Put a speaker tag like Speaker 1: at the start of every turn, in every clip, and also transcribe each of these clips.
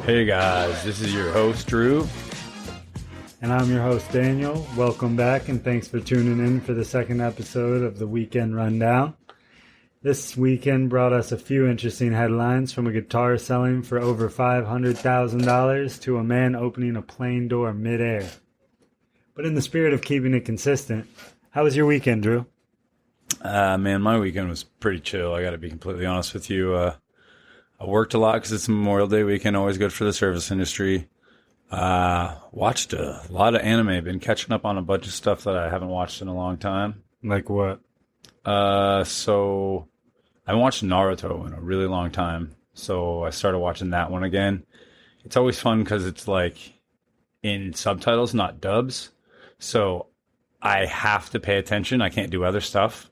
Speaker 1: Hey guys, this is your host Drew.
Speaker 2: And I'm your host Daniel. Welcome back and thanks for tuning in for the second episode of the Weekend Rundown. This weekend brought us a few interesting headlines, from a guitar selling for over $500,000 to a man opening a plane door midair. But in the spirit of keeping it consistent, how was your weekend, Drew?
Speaker 1: Man, my weekend was pretty chill. I got to be completely honest with you. I worked a lot because it's Memorial Day weekend, always good for the service industry. Watched a lot of anime. Been catching up on a bunch of stuff that I haven't watched in a long time.
Speaker 2: Like what?
Speaker 1: So I haven't watched Naruto in a really long time. So I started watching that one again. It's always fun because it's like in subtitles, not dubs. So I have to pay attention. I can't do other stuff.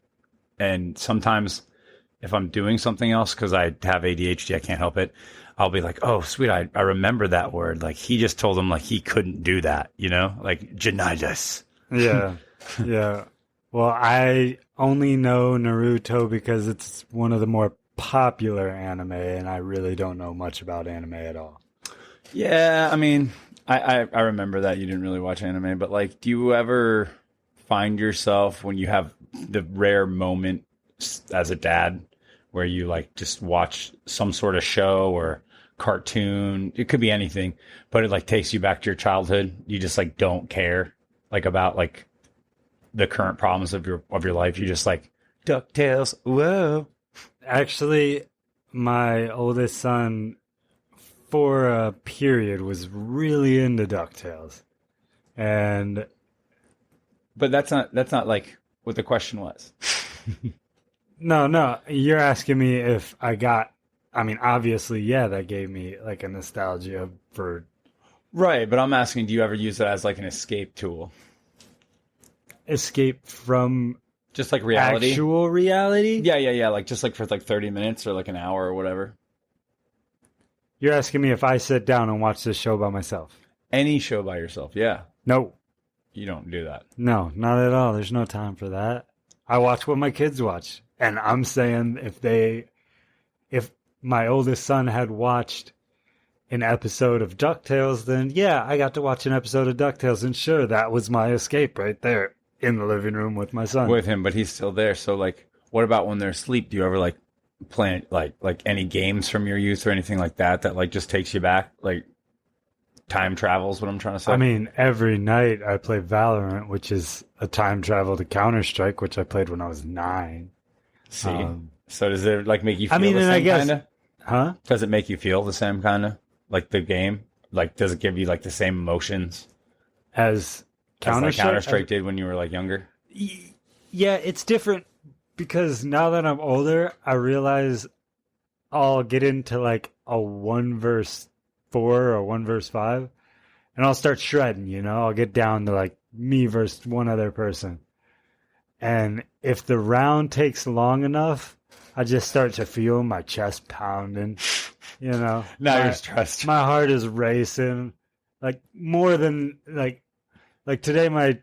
Speaker 1: And sometimes if I'm doing something else, because I have ADHD, I can't help it, I'll be like, oh, sweet, I remember that word. Like, he just told him, like, he couldn't do that, you know? Like, Janidas.
Speaker 2: Yeah, yeah. Well, I only know Naruto because it's one of the more popular anime, and I really don't know much about anime at all.
Speaker 1: Yeah, I mean, I remember that you didn't really watch anime, but, like, do you ever find yourself when you have the rare moment as a dad where you, like, just watch some sort of show or cartoon, it could be anything, but it, like, takes you back to your childhood? You just, like, don't care, like, about, like, the current problems of your life. You just, like, DuckTales, whoa.
Speaker 2: Actually, my oldest son, for a period, was really into DuckTales.
Speaker 1: But that's not like what the question was.
Speaker 2: No, you're asking me if I mean, obviously, yeah, that gave me like a nostalgia for...
Speaker 1: Right, but I'm asking, do you ever use it as like an escape tool?
Speaker 2: Escape from...
Speaker 1: Just like reality?
Speaker 2: Actual reality?
Speaker 1: Yeah. Like just like for like 30 minutes or like an hour or whatever.
Speaker 2: You're asking me if I sit down and watch this show by myself?
Speaker 1: Any show by yourself, yeah.
Speaker 2: No.
Speaker 1: You don't do that.
Speaker 2: No, not at all. There's no time for that. I watch what my kids watch. And I'm saying if my oldest son had watched an episode of DuckTales, then yeah, I got to watch an episode of DuckTales. And sure, that was my escape right there in the living room with my son.
Speaker 1: With him, but he's still there. So, like, what about when they're asleep? Do you ever, like, play, like any games from your youth or anything like that, like, just takes you back? Like, time travels, what I'm trying to say?
Speaker 2: I mean, every night I play Valorant, which is a time travel to Counter-Strike, which I played when I was 9.
Speaker 1: See? So does it, like, make you feel
Speaker 2: I mean,
Speaker 1: the same kind of?
Speaker 2: Huh?
Speaker 1: Does it make you feel the same kind of? Like the game? Like, does it give you, like, the same emotions
Speaker 2: As
Speaker 1: like Counter-Strike did when you were, like, younger?
Speaker 2: Yeah, it's different because now that I'm older, I realize I'll get into, like, a 1 verse 4 or 1 verse 5, and I'll start shredding, you know? I'll get down to, like, me versus one other person. And if the round takes long enough, I just start to feel my chest pounding, you know?
Speaker 1: Now you're stressed.
Speaker 2: My heart is racing, like, more than, like today my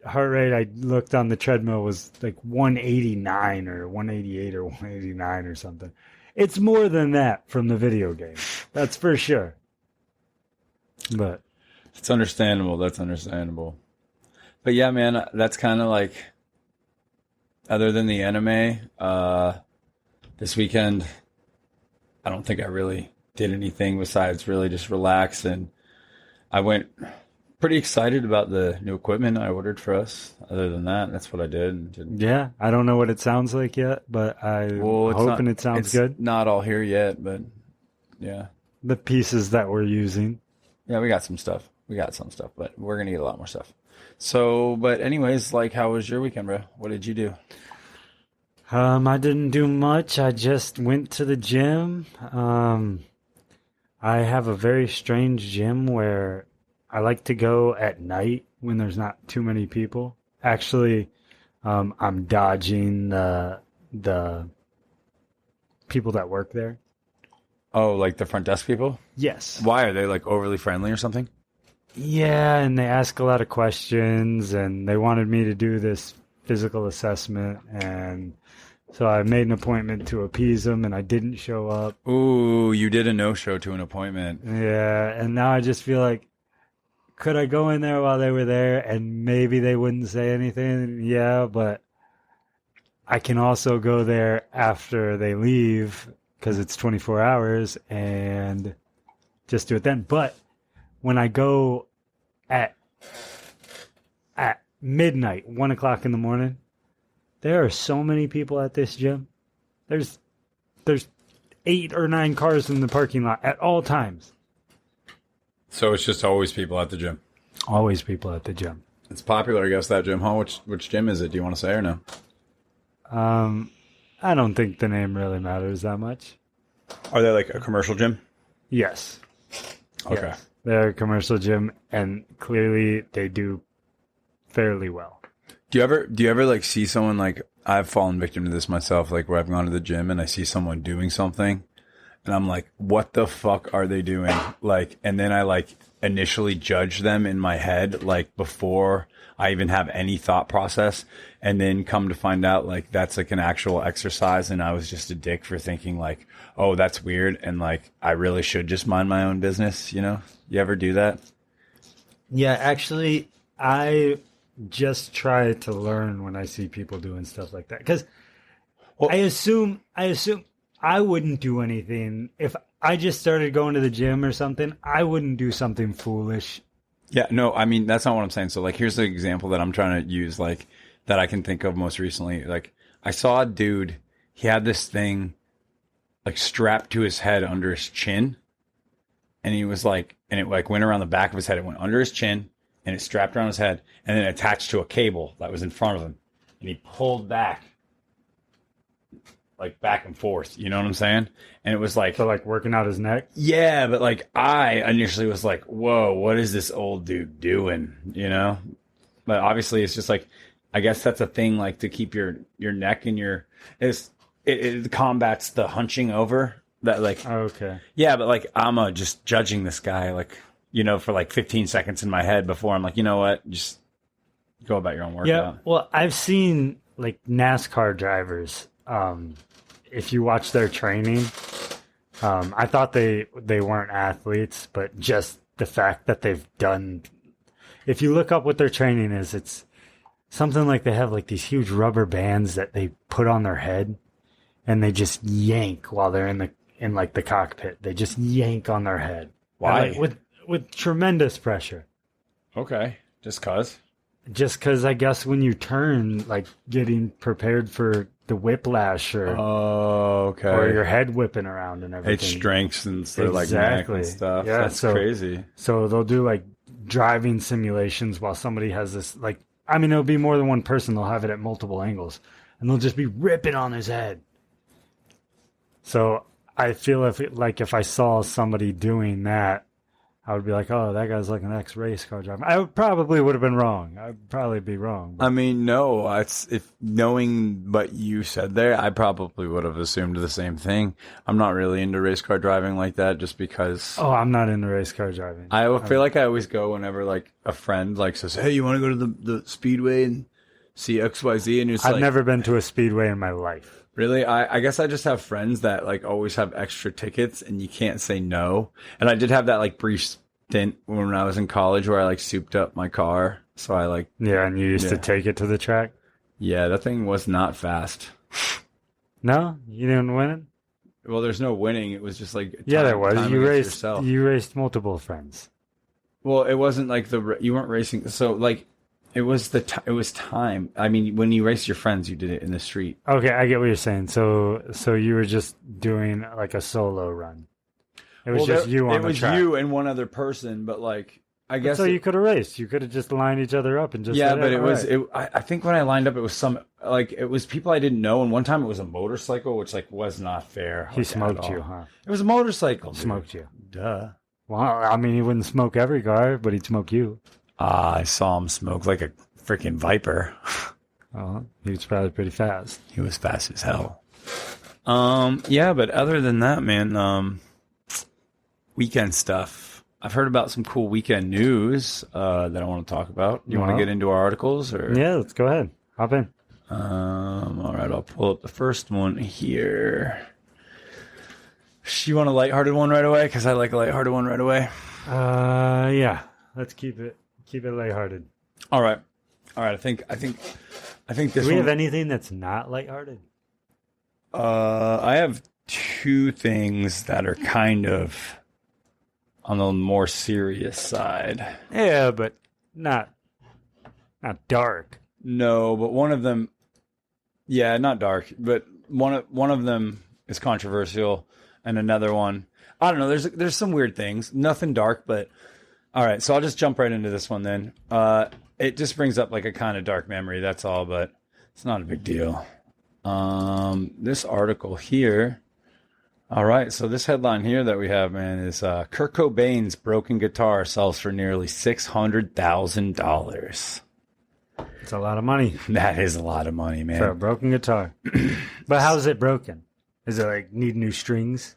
Speaker 2: heart rate, I looked on the treadmill, was like 189 or 188 or 189 or something. It's more than that from the video game. That's for sure. But
Speaker 1: it's understandable. That's understandable. But yeah, man, that's kind of like, other than the anime, this weekend, I don't think I really did anything besides really just relax. And I went pretty excited about the new equipment I ordered for us. Other than that, that's what I did.
Speaker 2: Yeah, I don't know what it sounds like yet, but I'm hoping it sounds good.
Speaker 1: Not all here yet, but yeah.
Speaker 2: The pieces that we're using.
Speaker 1: Yeah, we got some stuff. But we're going to get a lot more stuff. So, but anyways, like, how was your weekend, bro? What did you do?
Speaker 2: I didn't do much. I just went to the gym. I have a very strange gym where I like to go at night when there's not too many people. Actually, I'm dodging the people that work there.
Speaker 1: Oh, like the front desk people?
Speaker 2: Yes.
Speaker 1: Why? Are they, like, overly friendly or something?
Speaker 2: Yeah, and they ask a lot of questions, and they wanted me to do this physical assessment, and So I made an appointment to appease them, and I didn't show up.
Speaker 1: Ooh, you did a no-show to an appointment.
Speaker 2: Yeah, and now I just feel like, could I go in there while they were there and maybe they wouldn't say anything? Yeah, but I can also go there after they leave because it's 24 hours and just do it then. But when I go at midnight, 1 o'clock in the morning, there are so many people at this gym. There's 8 or 9 cars in the parking lot at all times.
Speaker 1: So it's just always people at the gym.
Speaker 2: Always people at the gym.
Speaker 1: It's popular, I guess, that gym, huh? Which gym is it? Do you want to say or no?
Speaker 2: I don't think the name really matters that much.
Speaker 1: Are they like a commercial gym?
Speaker 2: Yes.
Speaker 1: Okay.
Speaker 2: Yes. They're a commercial gym, and clearly they do fairly well.
Speaker 1: Do you ever like see someone, like, I've fallen victim to this myself, like where I've gone to the gym and I see someone doing something and I'm like, what the fuck are they doing? Like, and then I like initially judge them in my head, like before I even have any thought process, and then come to find out like that's like an actual exercise and I was just a dick for thinking like, oh, that's weird, and like I really should just mind my own business, you know? You ever do that?
Speaker 2: Yeah, actually, I just try to learn when I see people doing stuff like that, because I assume I wouldn't do anything if I just started going to the gym or something. I wouldn't do something foolish.
Speaker 1: Yeah, no, I mean, that's not what I'm saying. So, like, here's the example that I'm trying to use, like, that I can think of most recently. Like, I saw a dude, he had this thing, like, strapped to his head under his chin. And he was like, and it, like, went around the back of his head. It went under his chin, and it strapped around his head, and then attached to a cable that was in front of him. And he pulled back, like, back and forth. You know what I'm saying? And it was like...
Speaker 2: So, like, working out his neck?
Speaker 1: Yeah, but, like, I initially was like, whoa, what is this old dude doing? You know? But obviously, it's just like, I guess that's a thing, like, to keep your neck and your... It combats the hunching over. That, like...
Speaker 2: Okay.
Speaker 1: Yeah, but, like, I'm just judging this guy, like, you know, for, like, 15 seconds in my head before I'm like, you know what? Just go about your own workout.
Speaker 2: Yeah, well, I've seen, like, NASCAR drivers... if you watch their training, I thought they weren't athletes, but just the fact that they've done, if you look up what their training is, it's something like they have like these huge rubber bands that they put on their head and they just yank while they're in like the cockpit. They just yank on their head.
Speaker 1: Why?
Speaker 2: Like, with tremendous pressure.
Speaker 1: Okay. Just cause?
Speaker 2: Just because I guess when you turn, like getting prepared for the whiplash or or your head whipping around and everything.
Speaker 1: It strengthens their like neck and stuff. Yeah, that's crazy.
Speaker 2: So they'll do like driving simulations while somebody has this, like, I mean, it'll be more than one person. They'll have it at multiple angles and they'll just be ripping on his head. So I feel if I saw somebody doing that, I would be like, oh, that guy's like an ex-race car driver. I probably would have been wrong. I'd probably be wrong.
Speaker 1: I mean, no. If knowing what you said there, I probably would have assumed the same thing. I'm not really into race car driving like that just because...
Speaker 2: Oh, I'm not into race car driving.
Speaker 1: I feel like I always go whenever like a friend like says, hey, you want to go to the speedway and see XYZ? And
Speaker 2: I've never been to a speedway in my life.
Speaker 1: Really? I guess I just have friends that like always have extra tickets and you can't say no. And I did have that like brief stint when I was in college where I like souped up my car. So I like...
Speaker 2: Yeah, and you used to take it to the track?
Speaker 1: Yeah, that thing was not fast.
Speaker 2: No? You didn't win it?
Speaker 1: Well, there's no winning. It was just like...
Speaker 2: Yeah, there was. You raced multiple friends.
Speaker 1: Well, it wasn't like you weren't racing. So like... It was time. I mean, when you race your friends, you did it in the street.
Speaker 2: Okay, I get what you're saying. So you were just doing like a solo run. It was just you on the track.
Speaker 1: It was you and one other person, but like I guess.
Speaker 2: So you could have raced. You could have just lined each other up and just.
Speaker 1: Yeah, but it was. I think when I lined up, it was it was people I didn't know, and one time it was a motorcycle, which like was not fair.
Speaker 2: He smoked you, huh?
Speaker 1: It was a motorcycle. Dude.
Speaker 2: Smoked you.
Speaker 1: Duh.
Speaker 2: Well, I mean, he wouldn't smoke every car, but he'd smoke you.
Speaker 1: I saw him smoke like a freaking viper.
Speaker 2: Oh, he was probably pretty fast.
Speaker 1: He was fast as hell. Yeah, but other than that, man, weekend stuff. I've heard about some cool weekend news that I want to talk about. You want to get into our articles? Or?
Speaker 2: Yeah, let's go ahead. Hop in.
Speaker 1: All right, I'll pull up the first one here. You want a lighthearted one right away? Because I like a lighthearted one right away.
Speaker 2: Yeah. Let's keep it lighthearted.
Speaker 1: All right. I think this.
Speaker 2: Do we have anything that's not lighthearted?
Speaker 1: I have two things that are kind of on the more serious side.
Speaker 2: Yeah, but not dark.
Speaker 1: No, but one of them, yeah, not dark, but one of them is controversial, and another one, I don't know. There's some weird things. Nothing dark, but all right. So I'll just jump right into this one then. It just brings up like a kind of dark memory. That's all, but it's not a big deal. This article here. All right, so this headline here that we have, man, is Kurt Cobain's broken guitar sells for nearly $600,000.
Speaker 2: It's a lot of money.
Speaker 1: That is a lot of money, man.
Speaker 2: For a broken guitar. But how's it broken? Is it like need new strings?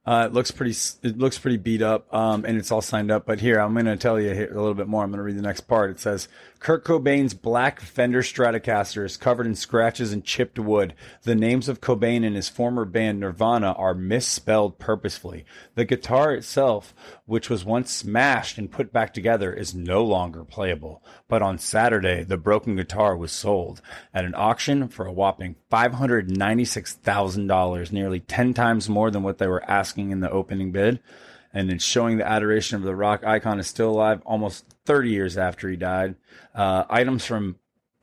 Speaker 1: It looks pretty beat up, and it's all signed up. But here, I'm going to tell you here a little bit more. I'm going to read the next part. It says, Kurt Cobain's black Fender Stratocaster is covered in scratches and chipped wood. The names of Cobain and his former band Nirvana are misspelled purposefully. The guitar itself, which was once smashed and put back together, is no longer playable. But on Saturday, the broken guitar was sold at an auction for a whopping $596,000, nearly 10 times more than what they were asking in the opening bid. And it's showing the adoration of the rock icon is still alive almost 30 years after he died. Items from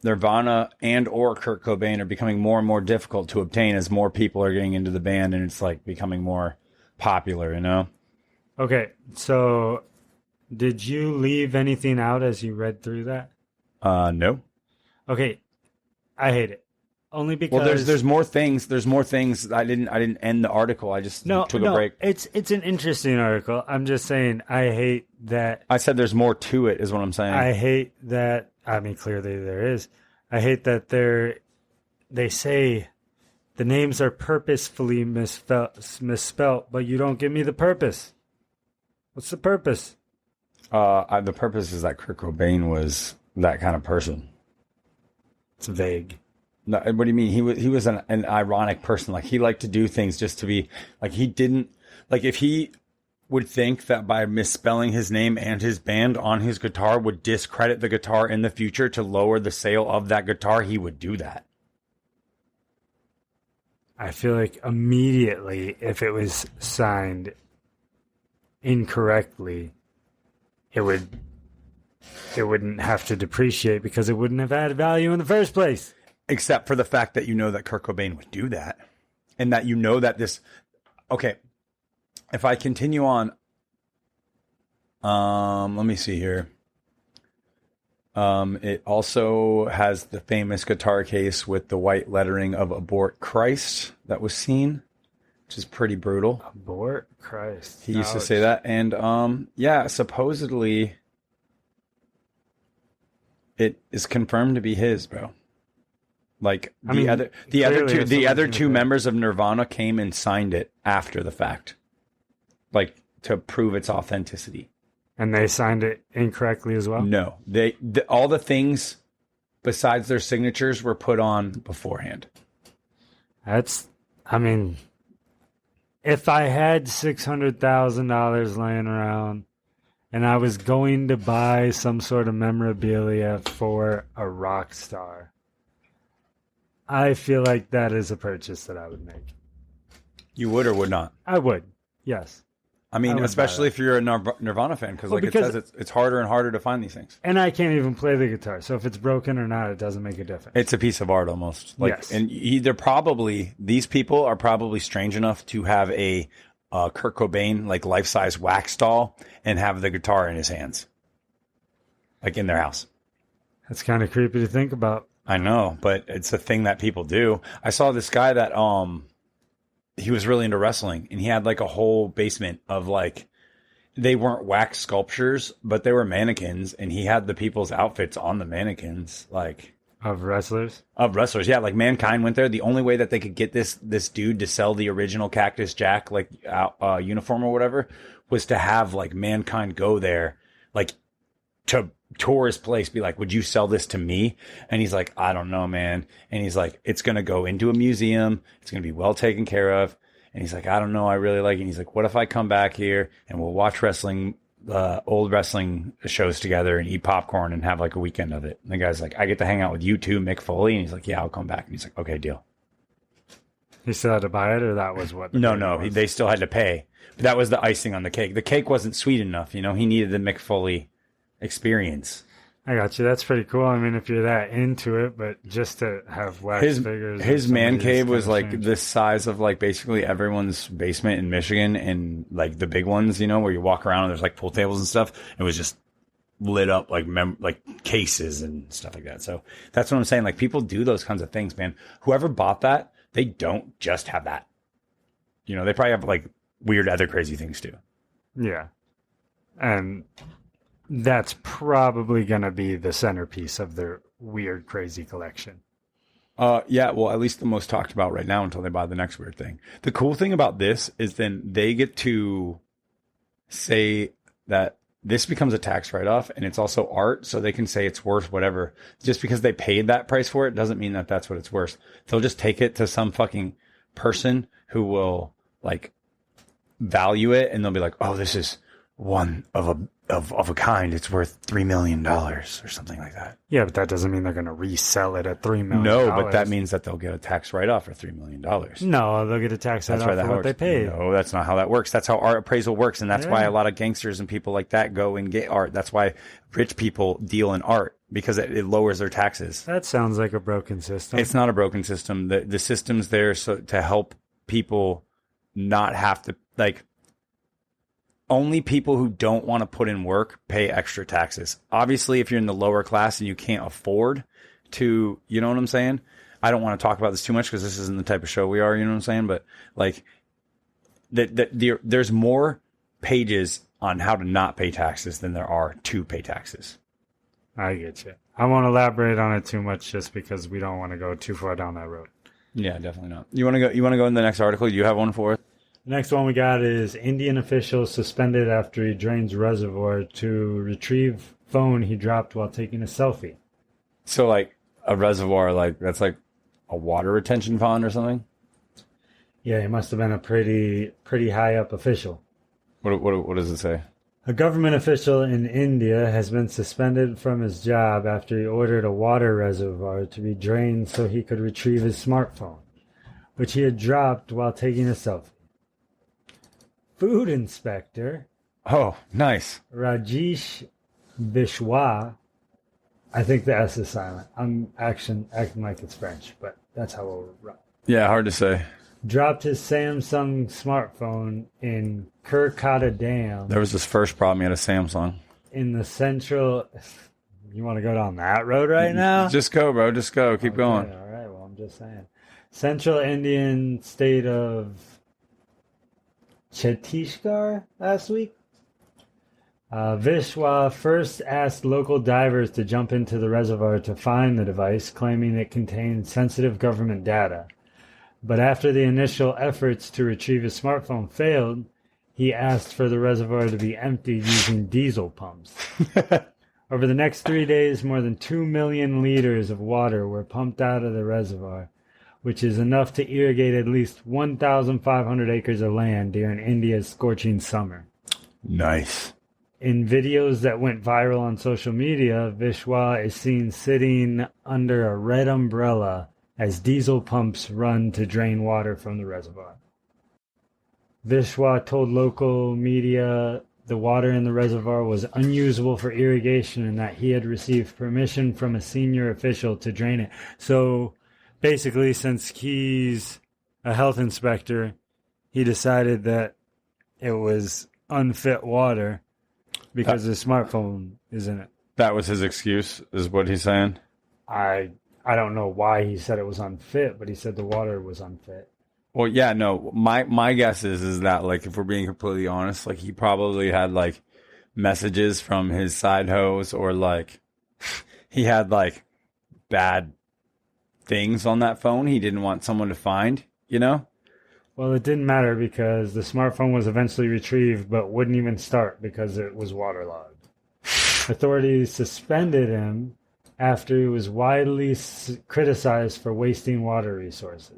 Speaker 1: Nirvana and or Kurt Cobain are becoming more and more difficult to obtain as more people are getting into the band and it's like becoming more popular, you know?
Speaker 2: Okay, so did you leave anything out as you read through that?
Speaker 1: No.
Speaker 2: Okay, I hate it. Only because
Speaker 1: well, there's more things. There's more things. I didn't end the article. I just took a break.
Speaker 2: It's an interesting article. I'm just saying I hate that.
Speaker 1: I said there's more to it, is what I'm saying.
Speaker 2: I hate that. I mean, clearly there is. I hate that they say the names are purposefully misspelt, but you don't give me the purpose. What's the purpose?
Speaker 1: The purpose is that Kurt Cobain was that kind of person.
Speaker 2: It's vague.
Speaker 1: No, what do you mean? He was an ironic person. Like he liked to do things just to be like he didn't like if he would think that by misspelling his name and his band on his guitar would discredit the guitar in the future to lower the sale of that guitar, he would do that.
Speaker 2: I feel like immediately if it was signed incorrectly, it wouldn't have to depreciate because it wouldn't have had value in the first place.
Speaker 1: Except for the fact that you know that Kurt Cobain would do that. And that you know that this... Okay. If I continue on... let me see here. It also has the famous guitar case with the white lettering of Abort Christ that was seen, which is pretty brutal.
Speaker 2: Abort Christ.
Speaker 1: He used to say that. And yeah, supposedly it is confirmed to be his, bro. Like the other two members of Nirvana came and signed it after the fact, like to prove its authenticity.
Speaker 2: And they signed it incorrectly as well.
Speaker 1: No, all the things besides their signatures were put on beforehand.
Speaker 2: I mean, if I had $600,000 laying around and I was going to buy some sort of memorabilia for a rock star, I feel like that is a purchase that I would make.
Speaker 1: You would or would not?
Speaker 2: I would, yes.
Speaker 1: I mean, especially if you're a Nirvana fan, because it says it's harder and harder to find these things.
Speaker 2: And I can't even play the guitar, so if it's broken or not, it doesn't make a difference.
Speaker 1: It's a piece of art almost.
Speaker 2: Yes.
Speaker 1: And these people are probably strange enough to have a Kurt Cobain, like life-size wax doll and have the guitar in his hands. Like in their house.
Speaker 2: That's kind of creepy to think about.
Speaker 1: I know, but it's a thing that people do. I saw this guy that he was really into wrestling, and he had like a whole basement of like they weren't wax sculptures, but they were mannequins, and he had the people's outfits on the mannequins, like
Speaker 2: of wrestlers.
Speaker 1: Yeah, like Mankind went there. The only way that they could get this dude to sell the original Cactus Jack like uniform or whatever was to have like Mankind go there, like to tourist place be like, would you sell this to me? And he's like, I don't know, man. And he's like, it's going to go into a museum. It's going to be well taken care of. And he's like, I don't know. I really like it. And he's like, what if I come back here and we'll watch old wrestling shows together and eat popcorn and have like a weekend of it? And the guy's like, I get to hang out with you too, Mick Foley. And he's like, yeah, I'll come back. And he's like, okay, deal.
Speaker 2: He still had to buy it, or that was what?
Speaker 1: They still had to pay. But that was the icing on the cake. The cake wasn't sweet enough. You know, he needed the Mick Foley experience.
Speaker 2: I got you. That's pretty cool. I mean, if you're that into it, but just to have wax figures.
Speaker 1: His man cave was like the size of like basically everyone's basement in Michigan, and like the big ones, you know, where you walk around and there's like pool tables and stuff. It was just lit up like cases and stuff like that. So that's what I'm saying. Like, people do those kinds of things, man. Whoever bought that, they don't just have that. You know, they probably have like weird other crazy things too.
Speaker 2: Yeah. And that's probably going to be the centerpiece of their weird, crazy collection.
Speaker 1: Yeah, well, at least the most talked about right now until they buy the next weird thing. The cool thing about this is then they get to say that this becomes a tax write-off, and it's also art, so they can say it's worth whatever. Just because they paid that price for it doesn't mean that that's what it's worth. They'll just take it to some fucking person who will like value it, and they'll be like, oh, this is one of a kind. It's worth $3 million or something like that.
Speaker 2: Yeah, but that doesn't mean they're going to resell it at $3 million.
Speaker 1: No, but that means that they'll get a tax write-off for $3 million.
Speaker 2: No, they'll get a tax write-off for what they paid.
Speaker 1: No, that's not how that works. That's how art appraisal works, and that's why a lot of gangsters and people like that go and get art. That's why rich people deal in art, because it lowers their taxes.
Speaker 2: That sounds like a broken system.
Speaker 1: It's not a broken system. The system's there to help people not have to, like, only people who don't want to put in work pay extra taxes. Obviously, if you're in the lower class and you can't afford to, you know what I'm saying? I don't want to talk about this too much because this isn't the type of show we are, you know what I'm saying? But like, there's more pages on how to not pay taxes than there are to pay taxes.
Speaker 2: I get you. I won't elaborate on it too much just because we don't want to go too far down that road.
Speaker 1: Yeah, definitely not. You want to go in the next article? You have one for us?
Speaker 2: The next one we got is Indian official suspended after he drains reservoir to retrieve phone he dropped while taking a selfie. So
Speaker 1: like a reservoir, like that's like a water retention pond or something?
Speaker 2: Yeah, he must have been a pretty high up official.
Speaker 1: What does it say?
Speaker 2: A government official in India has been suspended from his job after he ordered a water reservoir to be drained so he could retrieve his smartphone, which he had dropped while taking a selfie. Food inspector.
Speaker 1: Oh, nice.
Speaker 2: Rajesh Vishwa. I think the S is silent. I'm acting like it's French, but that's how we'll run.
Speaker 1: Yeah, hard to say.
Speaker 2: Dropped his Samsung smartphone in Kurkata Dam.
Speaker 1: There was this first problem. He had a Samsung.
Speaker 2: In the central... You want to go down that road right now?
Speaker 1: Just go, bro. Just go. Keep going.
Speaker 2: All right. Well, I'm just saying. Central Indian state of Chhattisgarh last week. Vishwa first asked local divers to jump into the reservoir to find the device, claiming it contained sensitive government data. But after the initial efforts to retrieve his smartphone failed, he asked for the reservoir to be emptied using diesel pumps. Over the next 3 days, more than 2 million liters of water were pumped out of the reservoir, which is enough to irrigate at least 1,500 acres of land during India's scorching summer.
Speaker 1: Nice.
Speaker 2: In videos that went viral on social media, Vishwa is seen sitting under a red umbrella as diesel pumps run to drain water from the reservoir. Vishwa told local media the water in the reservoir was unusable for irrigation and that he had received permission from a senior official to drain it. So basically, since he's a health inspector, he decided that it was unfit water because his smartphone is in it.
Speaker 1: That was his excuse, is what he's saying?
Speaker 2: I don't know why he said it was unfit, but he said the water was unfit.
Speaker 1: Well, yeah, no. My guess is that, like, if we're being completely honest, like, he probably had, like, messages from his side hoes, or, like, he had, like, bad things on that phone he didn't want someone to find, you know?
Speaker 2: Well, it didn't matter because the smartphone was eventually retrieved, but wouldn't even start because it was waterlogged. Authorities suspended him after he was widely criticized for wasting water resources.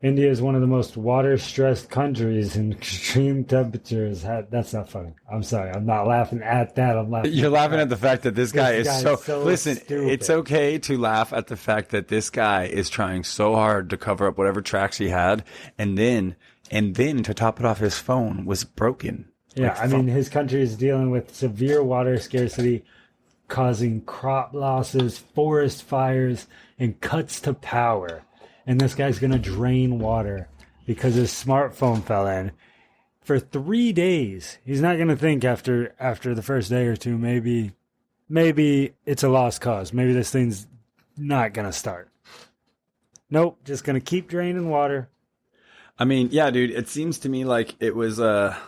Speaker 2: India is one of the most water-stressed countries, and extreme temperatures. That's not funny. I'm sorry. I'm not laughing at that. I'm laughing.
Speaker 1: You're laughing at the fact that this guy is so. Listen,
Speaker 2: stupid.
Speaker 1: it's okay to laugh at the fact that this guy is trying so hard to cover up whatever tracks he had, and then to top it off, his phone was broken.
Speaker 2: Yeah, I mean, his country is dealing with severe water scarcity, causing crop losses, forest fires, and cuts to power. And this guy's going to drain water because his smartphone fell in. For 3 days, he's not going to think after the first day or two, maybe it's a lost cause. Maybe this thing's not going to start. Nope, just going to keep draining water.
Speaker 1: I mean, yeah, dude, it seems to me like it was a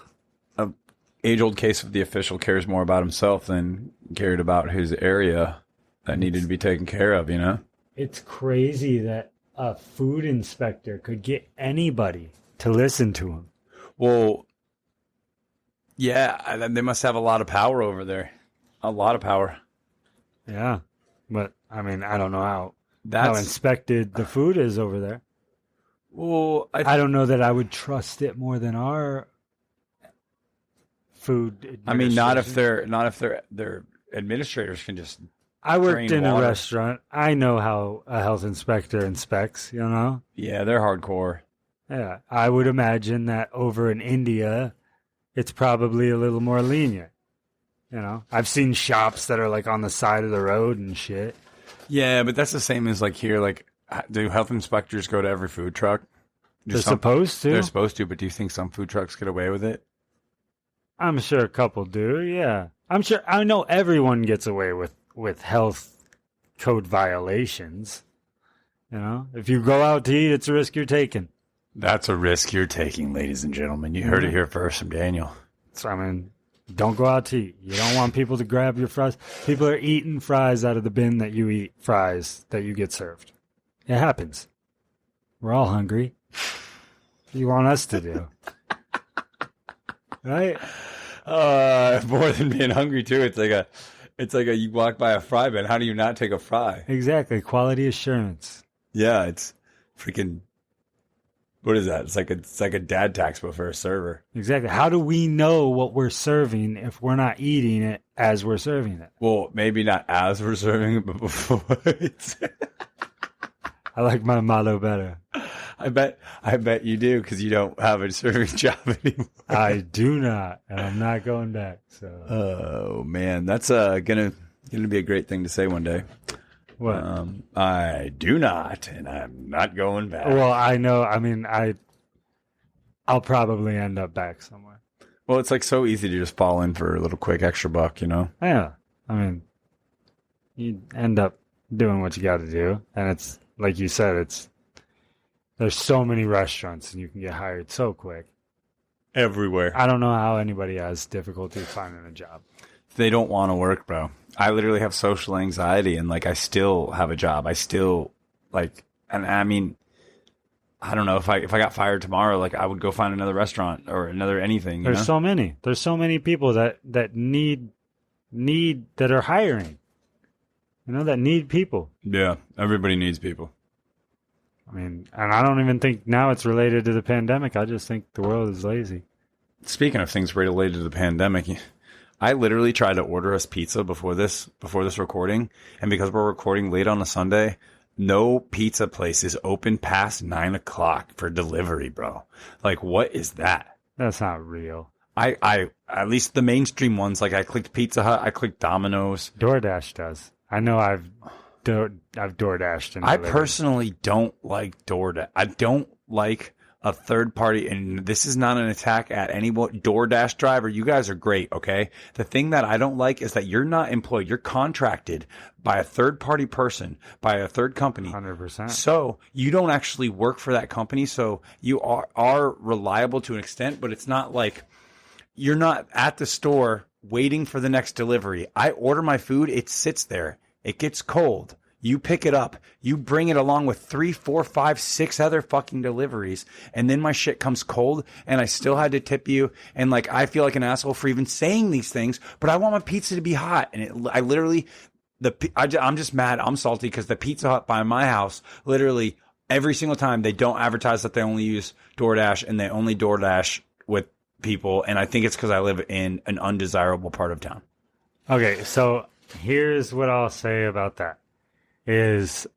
Speaker 1: age-old case of the official cares more about himself than cared about his area that needed to be taken care of, you know?
Speaker 2: It's crazy that a food inspector could get anybody to listen to him.
Speaker 1: Well, yeah, they must have a lot of power over there. A lot of power.
Speaker 2: Yeah, but I mean, I don't know how inspected the food is over there.
Speaker 1: Well,
Speaker 2: I don't know that I would trust it more than our food.
Speaker 1: I mean, not if their administrators can just.
Speaker 2: I worked in
Speaker 1: water.
Speaker 2: A restaurant. I know how a health inspector inspects, you know?
Speaker 1: Yeah, they're hardcore.
Speaker 2: Yeah. I would imagine that over in India, it's probably a little more lenient. You know? I've seen shops that are like on the side of the road and shit.
Speaker 1: Yeah, but that's the same as like here. Like, do health inspectors go to every food truck?
Speaker 2: They're supposed to.
Speaker 1: They're supposed to, but do you think some food trucks get away with it?
Speaker 2: I'm sure a couple do, yeah. I know everyone gets away with health code violations. You know, if you go out to eat, it's a risk you're taking.
Speaker 1: That's a risk you're taking, ladies and gentlemen. You heard it here first from Daniel.
Speaker 2: So, I mean, don't go out to eat. You don't want people to grab your fries. People are eating fries out of the bin that you eat fries that you get served. It happens. We're all hungry. What do you want us to do? Right?
Speaker 1: More than being hungry, too. It's like you walk by a fry bin. How do you not take a fry?
Speaker 2: Exactly. Quality assurance.
Speaker 1: Yeah, it's freaking. What is that? It's like a dad tax, but for a server.
Speaker 2: Exactly. How do we know what we're serving if we're not eating it as we're serving it?
Speaker 1: Well, maybe not as we're serving it, but before.
Speaker 2: I like my motto better.
Speaker 1: I bet you do, because you don't have a serving job anymore.
Speaker 2: I do not, and I'm not going back. So.
Speaker 1: Oh man, that's gonna be a great thing to say one day.
Speaker 2: What?
Speaker 1: I do not, and I'm not going back.
Speaker 2: Well, I know. I mean, I'll probably end up back somewhere.
Speaker 1: Well, it's like so easy to just fall in for a little quick extra buck, you know?
Speaker 2: Yeah. I mean, you end up doing what you got to do, and it's like you said, there's so many restaurants, and you can get hired so quick.
Speaker 1: Everywhere.
Speaker 2: I don't know how anybody has difficulty finding a job.
Speaker 1: They don't want to work, bro. I literally have social anxiety, and like I still have a job. I still like, and I mean, I don't know if I got fired tomorrow, like I would go find another restaurant or another anything.
Speaker 2: There's so many. There's so many people that need that are hiring. You know, that need people.
Speaker 1: Yeah, everybody needs people.
Speaker 2: I mean, and I don't even think now it's related to the pandemic. I just think the world is lazy.
Speaker 1: Speaking of things related to the pandemic, I literally tried to order us pizza before this recording, and because we're recording late on a Sunday, no pizza place is open past 9:00 for delivery, bro. Like, what is that?
Speaker 2: That's not real.
Speaker 1: I at least the mainstream ones, like I clicked Pizza Hut, I clicked Domino's.
Speaker 2: DoorDash does. I know I've DoorDashed.
Speaker 1: I personally don't like DoorDash. I don't like a third party, and this is not an attack at any DoorDash driver. You guys are great, okay? The thing that I don't like is that you're not employed. You're contracted by a third party person, by a third company.
Speaker 2: 100%.
Speaker 1: So you don't actually work for that company. So you are reliable to an extent, but it's not like you're not at the store waiting for the next delivery. I order my food. It sits there. It gets cold. You pick it up. You bring it along with 3, 4, 5, 6 other fucking deliveries. And then my shit comes cold and I still had to tip you. And like, I feel like an asshole for even saying these things, but I want my pizza to be hot. And I literally, I'm just mad. I'm salty because the Pizza Hut by my house, literally every single time they don't advertise that they only use DoorDash and they only DoorDash with people. And I think it's because I live in an undesirable part of town.
Speaker 2: Okay. So here's what I'll say about that. Is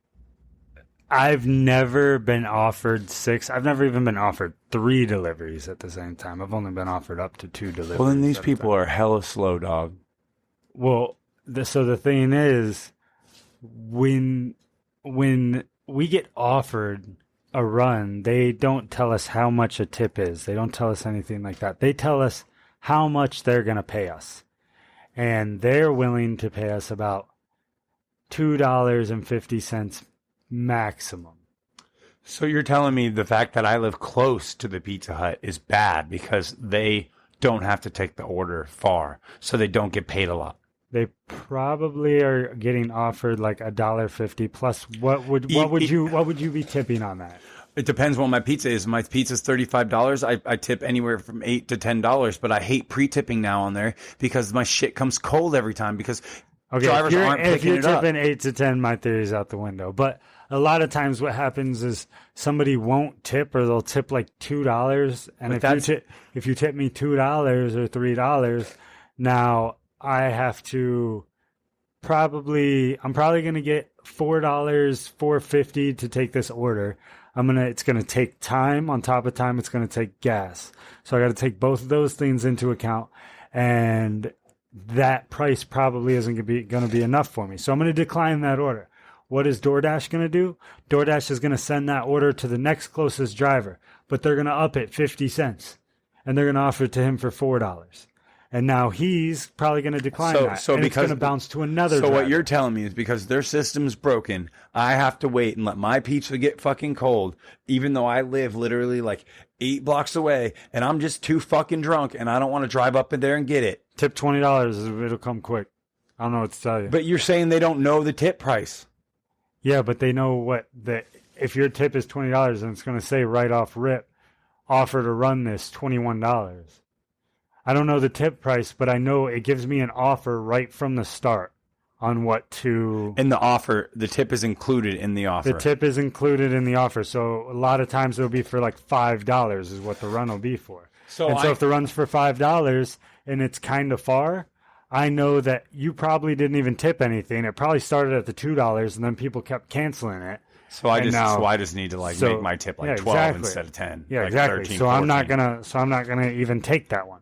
Speaker 2: I've never been offered 6. I've never even been offered 3 deliveries at the same time. I've only been offered up to 2 deliveries.
Speaker 1: Well, then these people are hella slow, dog.
Speaker 2: Well, so the thing is, when we get offered a run, they don't tell us how much a tip is. They don't tell us anything like that. They tell us how much they're going to pay us. And they're willing to pay us about $2.50 maximum.
Speaker 1: So you're telling me the fact that I live close to the Pizza Hut is bad because they don't have to take the order far, so they don't get paid a lot.
Speaker 2: They probably are getting offered like $1.50 plus. What would you be tipping on that?
Speaker 1: It depends what my pizza is. My pizza's $35. I tip anywhere from $8 to $10, but I hate pre-tipping now on there because my shit comes cold every time because drivers aren't picking it up.
Speaker 2: If you're tipping 8 to 10, my theory's out the window. But a lot of times what happens is somebody won't tip or they'll tip like $2. And if you tip me $2 or $3, now I have to I'm probably going to get $4, $4.50 to take this order. It's going to take time. On top of time, it's going to take gas. So I got to take both of those things into account. And that price probably isn't going to be enough for me. So I'm going to decline that order. What is DoorDash going to do? DoorDash is going to send that order to the next closest driver, but they're going to up it 50 cents and they're going to offer it to him for $4. And now he's probably going to decline that. So it's going to bounce to another driver.
Speaker 1: What you're telling me is because their system's broken, I have to wait and let my pizza get fucking cold, even though I live literally like 8 blocks away and I'm just too fucking drunk and I don't want to drive up in there and get it.
Speaker 2: Tip $20, it'll come quick. I don't know what to tell you.
Speaker 1: But you're saying they don't know the tip price.
Speaker 2: Yeah, but they know if your tip is $20 and it's going to say right off rip, offer to run this $21. I don't know the tip price, but I know it gives me an offer right from the start on what to...
Speaker 1: In the offer, the tip is included in the offer.
Speaker 2: The tip is included in the offer. So a lot of times it'll be for like $5 is what the run will be for. So if the run's for $5 and it's kind of far, I know that you probably didn't even tip anything. It probably started at the $2 and then people kept canceling it.
Speaker 1: So I just need to make my tip 12 instead of 10.
Speaker 2: Yeah,
Speaker 1: like
Speaker 2: exactly.
Speaker 1: 13,
Speaker 2: so
Speaker 1: 14.
Speaker 2: I'm not gonna even take that one.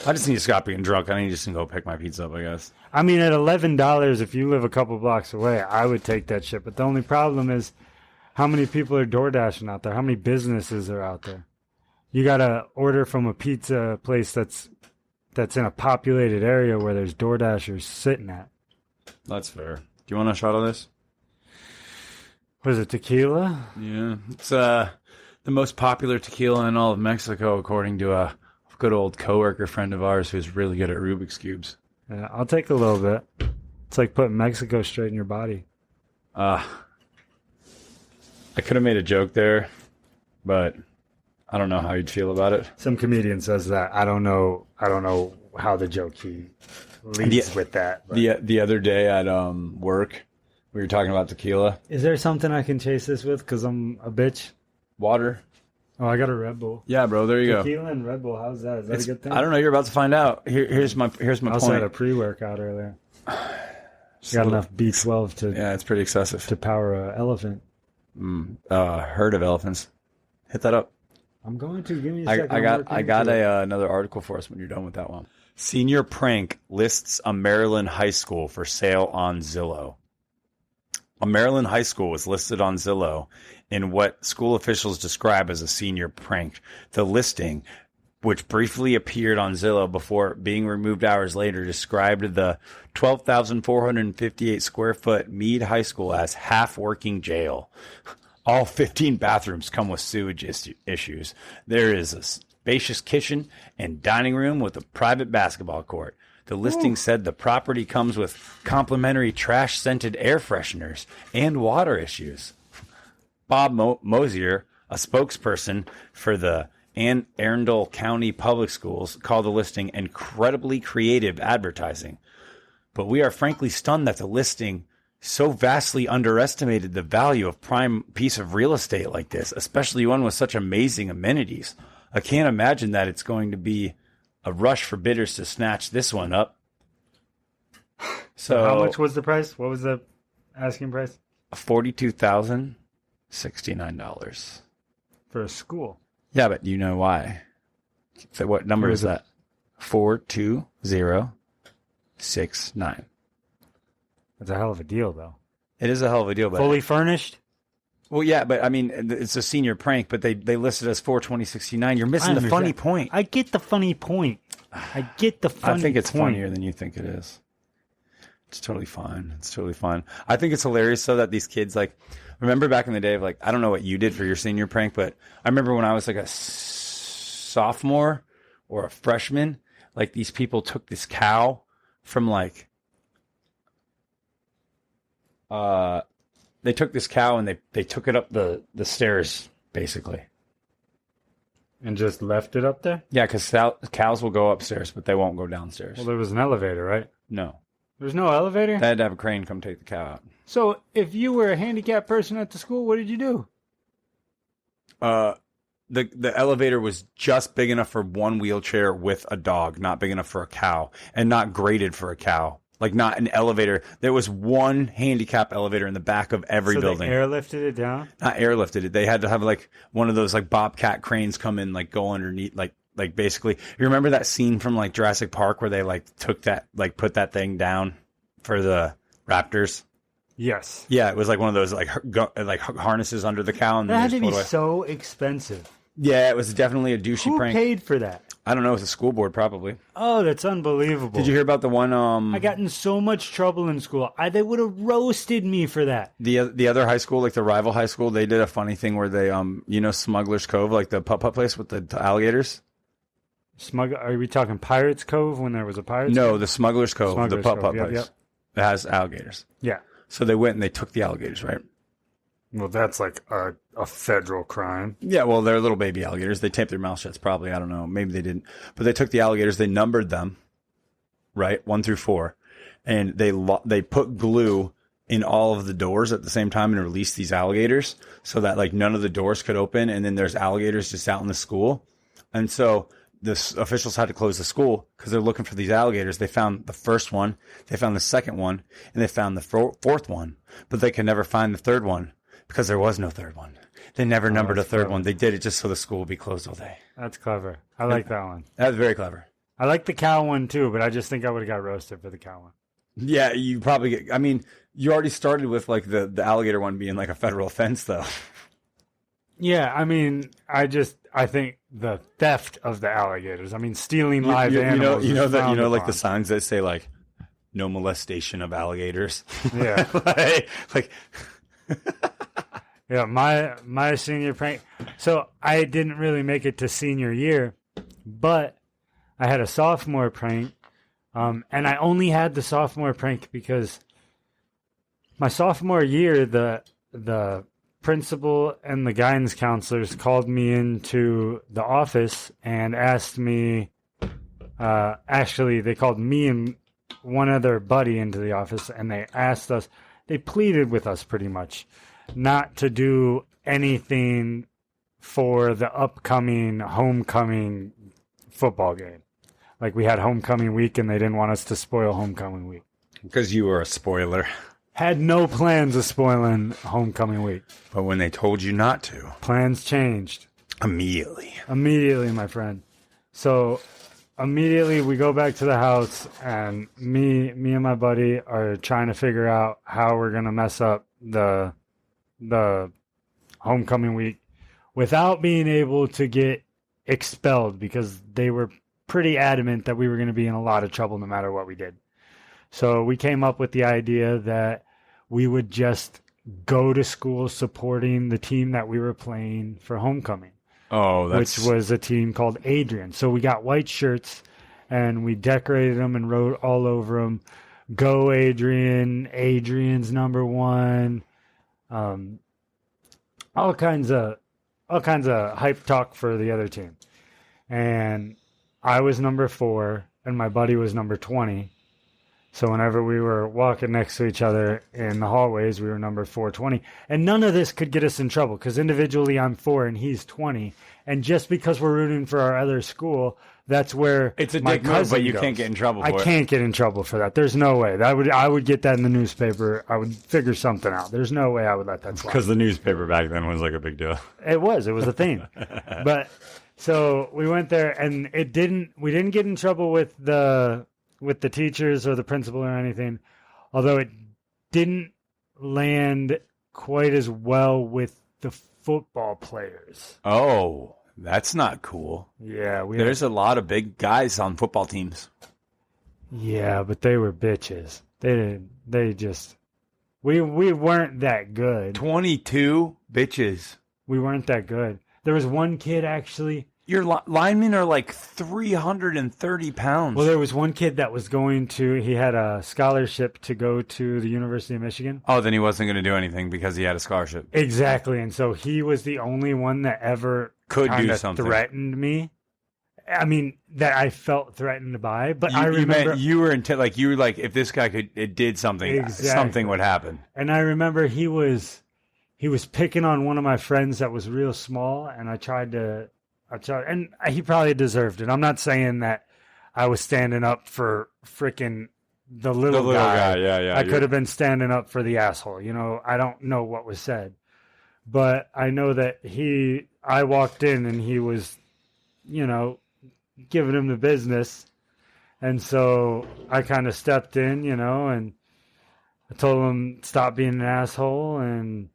Speaker 1: I just need to stop being drunk. I need to just go pick my pizza up, I guess.
Speaker 2: I mean, at $11, if you live a couple blocks away, I would take that shit. But the only problem is how many people are door dashing out there? How many businesses are out there? You got to order from a pizza place that's in a populated area where there's door dashers sitting at.
Speaker 1: That's fair. Do you want a shot of this?
Speaker 2: What is it, tequila?
Speaker 1: Yeah. It's the most popular tequila in all of Mexico, according to a good old coworker friend of ours who's really good at Rubik's Cubes.
Speaker 2: Yeah, I'll take a little bit. It's like putting Mexico straight in your body.
Speaker 1: I could have made a joke there, but I don't know how you'd feel about it.
Speaker 2: Some comedian says that. I don't know how the joke he leads with that. But.
Speaker 1: The other day at work, we were talking about tequila.
Speaker 2: Is there something I can chase this with? Because I'm a bitch.
Speaker 1: Water.
Speaker 2: Oh, I got a Red Bull.
Speaker 1: Yeah, bro. There you
Speaker 2: Tequila and Red Bull. How's that? Is that a good thing?
Speaker 1: I don't know. You're about to find out. Here's my
Speaker 2: I also
Speaker 1: point.
Speaker 2: had a pre-workout earlier. Got enough B12 to.
Speaker 1: Yeah, it's pretty excessive.
Speaker 2: To power an elephant.
Speaker 1: Herd of elephants. Hit that up.
Speaker 2: I'm going to. Give me a second.
Speaker 1: I got another article for us when you're done with that one. Senior prank lists a Maryland high school for sale on Zillow. A Maryland high school was listed on Zillow in what school officials describe as a senior prank. The listing, which briefly appeared on Zillow before being removed hours later, described the 12,458 square foot Meade High School as half-working jail. All 15 bathrooms come with sewage issues. There is a spacious kitchen and dining room with a private basketball court. The listing said the property comes with complimentary trash-scented air fresheners and water issues. Bob Mosier, a spokesperson for the Anne Arundel County Public Schools, called the listing incredibly creative advertising. But we are frankly stunned that the listing so vastly underestimated the value of prime piece of real estate like this, especially one with such amazing amenities. I can't imagine that it's going to be a rush for bidders to snatch this one up. So
Speaker 2: how much was the price? What was the asking price?
Speaker 1: $42,069
Speaker 2: For a school.
Speaker 1: Yeah, but you know why? So what number is that? 42069.
Speaker 2: That's a hell of a deal, though.
Speaker 1: It is a hell of a deal, but
Speaker 2: fully furnished.
Speaker 1: Well, yeah, but I mean, it's a senior prank, but they listed as 42069. You're missing the funny point.
Speaker 2: I get the funny point. I
Speaker 1: think it's funnier than you think it is. It's totally fine. It's totally fine. I think it's hilarious though that these kids, like, remember back in the day of, like, I don't know what you did for your senior prank, but I remember when I was like a sophomore or a freshman, like, these people took this cow from, like, they took this cow and they took it up the stairs, basically.
Speaker 2: And just left it up there?
Speaker 1: Yeah, because cows will go upstairs, but they won't go downstairs.
Speaker 2: Well, there was an elevator, right?
Speaker 1: No.
Speaker 2: There's no elevator?
Speaker 1: They had to have a crane come take the cow out.
Speaker 2: So, if you were a handicapped person at the school, what did you do?
Speaker 1: The elevator was just big enough for one wheelchair with a dog, not big enough for a cow, and not graded for a cow. Like, not an elevator. There was one handicap elevator in the back of every building.
Speaker 2: So they airlifted it down?
Speaker 1: Not airlifted it. They had to have, like, one of those, like, Bobcat cranes come in, like, go underneath, like basically. You remember that scene from, like, Jurassic Park where they, like, took that, like, put that thing down for the raptors?
Speaker 2: Yes.
Speaker 1: Yeah, it was like one of those, like harnesses under the cow. And
Speaker 2: that had to be so expensive.
Speaker 1: Yeah, it was definitely a douchey prank.
Speaker 2: Who paid for that?
Speaker 1: I don't know. It was a school board, probably.
Speaker 2: Oh, that's unbelievable.
Speaker 1: Did you hear about the one?
Speaker 2: I got in so much trouble in school. They would have roasted me for that.
Speaker 1: The other high school, like the rival high school, they did a funny thing where they, Smuggler's Cove, like the putt-putt place with the alligators.
Speaker 2: Are we talking Pirates Cove when there was a Pirates
Speaker 1: No,
Speaker 2: Cove?
Speaker 1: the Smuggler's Cove, the putt-putt place.
Speaker 2: Yep.
Speaker 1: It has alligators.
Speaker 2: Yeah.
Speaker 1: So they went and they took the alligators, right?
Speaker 2: Well, that's like a federal crime.
Speaker 1: Yeah, well, they're little baby alligators. They taped their mouth shuts, probably. I don't know. Maybe they didn't. But they took the alligators. They numbered them, right? 1 through 4. And they put glue in all of the doors at the same time and released these alligators so that, like, none of the doors could open. And then there's alligators just out in the school. And so the officials had to close the school because they're looking for these alligators. They found the first one. They found the second one. And they found the fourth one. But they could never find the third one. Because there was no third one. They never numbered a third one. They did it just so the school would be closed all day.
Speaker 2: That's clever. I like that one.
Speaker 1: That's very clever.
Speaker 2: I like the cow one too, but I just think I would have got roasted for the cow one.
Speaker 1: Yeah, you probably get... I mean, you already started with, like, the alligator one being, like, a federal offense, though.
Speaker 2: Yeah, I mean, I think the theft of the alligators. I mean, stealing live animals.
Speaker 1: You know like the signs that say, like, no molestation of alligators.
Speaker 2: Yeah.
Speaker 1: like
Speaker 2: Yeah, my senior prank. So I didn't really make it to senior year, but I had a sophomore prank, and I only had the sophomore prank because my sophomore year, the principal and the guidance counselors called me into the office and asked me. Actually, they called me and one other buddy into the office, and they asked us. They pleaded with us pretty much not to do anything for the upcoming homecoming football game. Like, we had homecoming week and they didn't want us to spoil homecoming week.
Speaker 1: Because you were a spoiler.
Speaker 2: Had no plans of spoiling homecoming week.
Speaker 1: But when they told you not to.
Speaker 2: Plans changed.
Speaker 1: Immediately,
Speaker 2: my friend. So immediately we go back to the house and me and my buddy are trying to figure out how we're going to mess up the homecoming week without being able to get expelled, because they were pretty adamant that we were going to be in a lot of trouble no matter what we did. So we came up with the idea that we would just go to school supporting the team that we were playing for homecoming.
Speaker 1: which
Speaker 2: was a team called Adrian. So we got white shirts and we decorated them and wrote all over them, "Go Adrian," "Adrian's number one," all kinds of hype talk for the other team. And I was number 4, and my buddy was number 20. So whenever we were walking next to each other in the hallways, we were number 420. And none of this could get us in trouble because individually I'm 4 and he's 20. And just because we're rooting for our other school, that's where
Speaker 1: it's a
Speaker 2: my
Speaker 1: dick move,
Speaker 2: cousin
Speaker 1: but you
Speaker 2: goes.
Speaker 1: can't get in trouble for it.
Speaker 2: I can't get in trouble for that. There's no way. I would get that in the newspaper. I would figure something out. There's no way I would let that slide.
Speaker 1: Because the newspaper back then was like a big deal.
Speaker 2: It was a thing. But so we went there, and we didn't get in trouble with the teachers or the principal or anything, although it didn't land quite as well with the football players.
Speaker 1: Oh, that's not cool.
Speaker 2: Yeah,
Speaker 1: there's a lot of big guys on football teams.
Speaker 2: Yeah, but they were bitches. We weren't that good.
Speaker 1: 22 bitches.
Speaker 2: We weren't that good. There was one kid actually.
Speaker 1: Your linemen are like 330 pounds.
Speaker 2: Well, there was one kid that was he had a scholarship to go to the University of Michigan.
Speaker 1: Oh, then he wasn't going to do anything because he had a scholarship.
Speaker 2: Exactly. And so he was the only one that ever
Speaker 1: could do something.
Speaker 2: Threatened me. I mean, that I felt threatened by, but I
Speaker 1: You
Speaker 2: remember...
Speaker 1: you were like, if this guy did something,
Speaker 2: exactly.
Speaker 1: Something would happen.
Speaker 2: And I remember he was picking on one of my friends that was real small, and I tried, and he probably deserved it. I'm not saying that I was standing up for frickin' the little guy.
Speaker 1: Yeah.
Speaker 2: I could have been standing up for the asshole. You know, I don't know what was said. But I know that I walked in and he was, giving him the business. And so I kind of stepped in, and I told him, stop being an asshole. And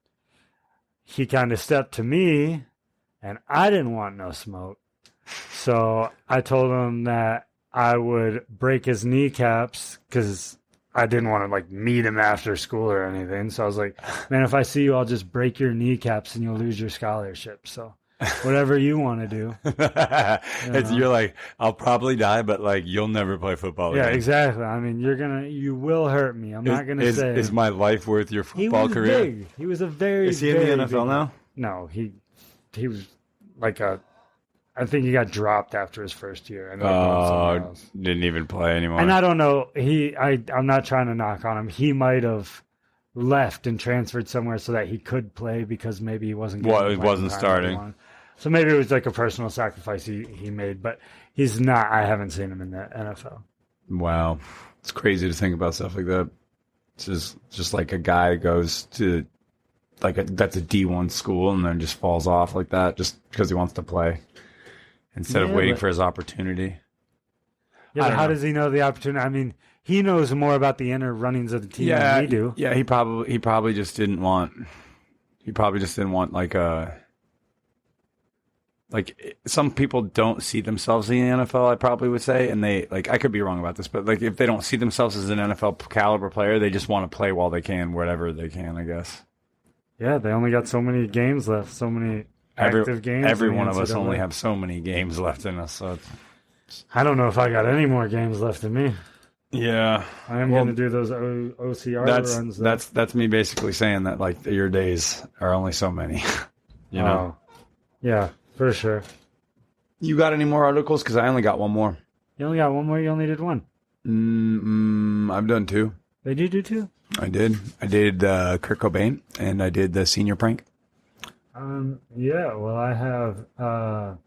Speaker 2: he kind of stepped to me. And I didn't want no smoke. So I told him that I would break his kneecaps because I didn't want to meet him after school or anything. So I was like, man, if I see you, I'll just break your kneecaps and you'll lose your scholarship. So whatever you want to do.
Speaker 1: You're like, I'll probably die, but you'll never play football again.
Speaker 2: Yeah, exactly. I mean, you will hurt me. I'm not going to say.
Speaker 1: Is my life worth your football career?
Speaker 2: Big. He was a very
Speaker 1: Is he in the NFL now?
Speaker 2: No, he was I think he got dropped after his first year.
Speaker 1: And didn't even play anymore.
Speaker 2: And I don't know. I'm not trying to knock on him. He might have left and transferred somewhere so that he could play because maybe he wasn't.
Speaker 1: He wasn't starting.
Speaker 2: So maybe it was a personal sacrifice he made. But he's not. I haven't seen him in the NFL.
Speaker 1: Wow, it's crazy to think about stuff like that. It's just like a guy goes to. That's a D1 school and then just falls off like that just because he wants to play instead of waiting for his opportunity.
Speaker 2: Yeah, but how does he know the opportunity? I mean, he knows more about the inner runnings of the team than we do.
Speaker 1: Yeah, he probably just didn't want some people don't see themselves in the NFL, I probably would say, and they I could be wrong about this, but if they don't see themselves as an NFL caliber player, they just want to play while they can, wherever they can, I guess.
Speaker 2: Yeah, they only got so many games left, so many active games.
Speaker 1: Every one of us only have so many games left in us. So
Speaker 2: I don't know if I got any more games left in me.
Speaker 1: Yeah,
Speaker 2: I am going to do those OCR runs.
Speaker 1: That's me basically saying that your days are only so many. You know?
Speaker 2: Yeah, for sure.
Speaker 1: You got any more articles? Because I only got one more.
Speaker 2: You only got one more. You only did one.
Speaker 1: I've done two.
Speaker 2: Did you do two?
Speaker 1: I did. I did Kurt Cobain, and I did the senior prank.
Speaker 2: Yeah, well, I have... how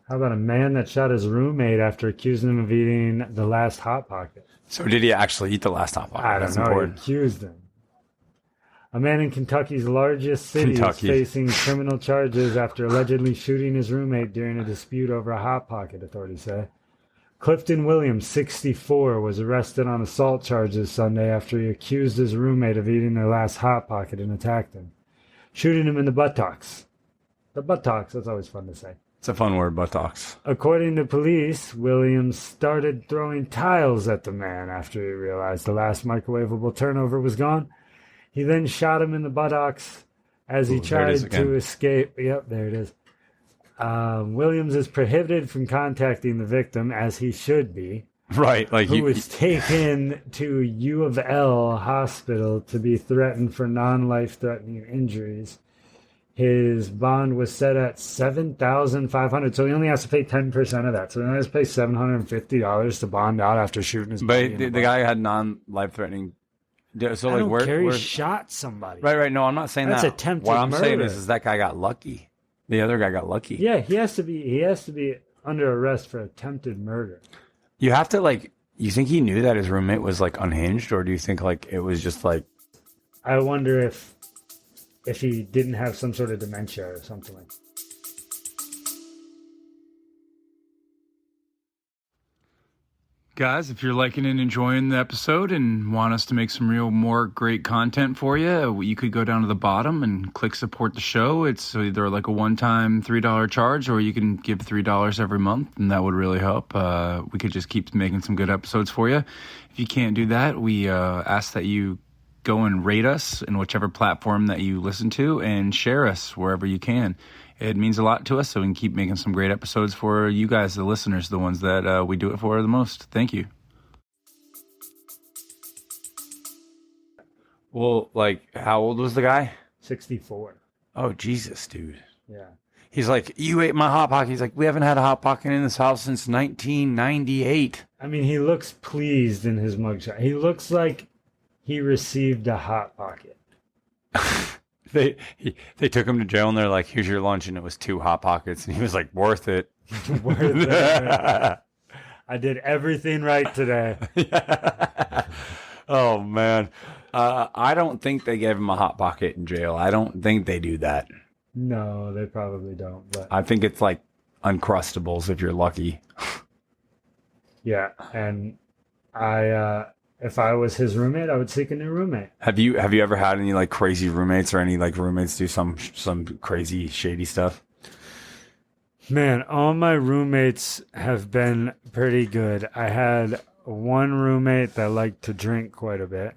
Speaker 2: about a man that shot his roommate after accusing him of eating the last Hot Pocket?
Speaker 1: So did he actually eat the last Hot Pocket?
Speaker 2: I don't know. Important. He accused him. A man in Kentucky's largest city is facing criminal charges after allegedly shooting his roommate during a dispute over a Hot Pocket, authorities say. Clifton Williams, 64, was arrested on assault charges Sunday after he accused his roommate of eating their last Hot Pocket and attacked him, shooting him in the buttocks. The buttocks, that's always fun to say.
Speaker 1: It's a fun word, buttocks.
Speaker 2: According to police, Williams started throwing tiles at the man after he realized the last microwavable turnover was gone. He then shot him in the buttocks as he tried to escape. Yep, there it is. Williams is prohibited from contacting the victim, as he should be.
Speaker 1: Right, like
Speaker 2: who was taken to U of L hospital to be threatened for non-life-threatening injuries. His bond was set at $7,500, so he only has to pay 10% of that. So he only has to pay $750 to bond out after shooting his.
Speaker 1: But the guy had non-life-threatening. So
Speaker 2: I
Speaker 1: like,
Speaker 2: don't care. He
Speaker 1: where
Speaker 2: shot somebody.
Speaker 1: Right. No, I'm not saying
Speaker 2: That's
Speaker 1: that.
Speaker 2: attempted
Speaker 1: What I'm
Speaker 2: murder.
Speaker 1: saying is that guy got lucky. The other guy got lucky.
Speaker 2: Yeah, he has to be. He has to be under arrest for attempted murder.
Speaker 1: You have to like. You think he knew that his roommate was like unhinged, or do you think like it was just like?
Speaker 2: I wonder if he didn't have some sort of dementia or something like that.
Speaker 1: Guys, if you're liking and enjoying the episode and want us to make some more great content for you, you could go down to the bottom and click support the show. It's either like a one-time $3 charge, or you can give $3 every month, and that would really help. We could just keep making some good episodes for you. If you can't do that, we ask that you go and rate us in whichever platform that you listen to, and share us wherever you can. It means a lot to us, so we can keep making some great episodes for you guys, the listeners, the ones that we do it for the most. Thank you. Well, like, how old was the guy?
Speaker 2: 64.
Speaker 1: Oh, Jesus, dude.
Speaker 2: Yeah.
Speaker 1: He's like, you ate my Hot Pocket. He's like, we haven't had a Hot Pocket in this house since 1998.
Speaker 2: I mean, he looks pleased in his mugshot. He looks like he received a Hot Pocket.
Speaker 1: They took him to jail, and they're like, here's your lunch, and it was 2 Hot Pockets, and he was like, worth it.
Speaker 2: Worth it. I did everything right today.
Speaker 1: Oh, man. I don't think they gave him a Hot Pocket in jail. I don't think they do that.
Speaker 2: No, they probably don't. But
Speaker 1: I think it's like Uncrustables if you're lucky.
Speaker 2: yeah, and if I was his roommate, I would seek a new roommate.
Speaker 1: Have you ever had any like crazy roommates, or any like roommates do some crazy shady stuff?
Speaker 2: Man, all my roommates have been pretty good. I had one roommate that liked to drink quite a bit.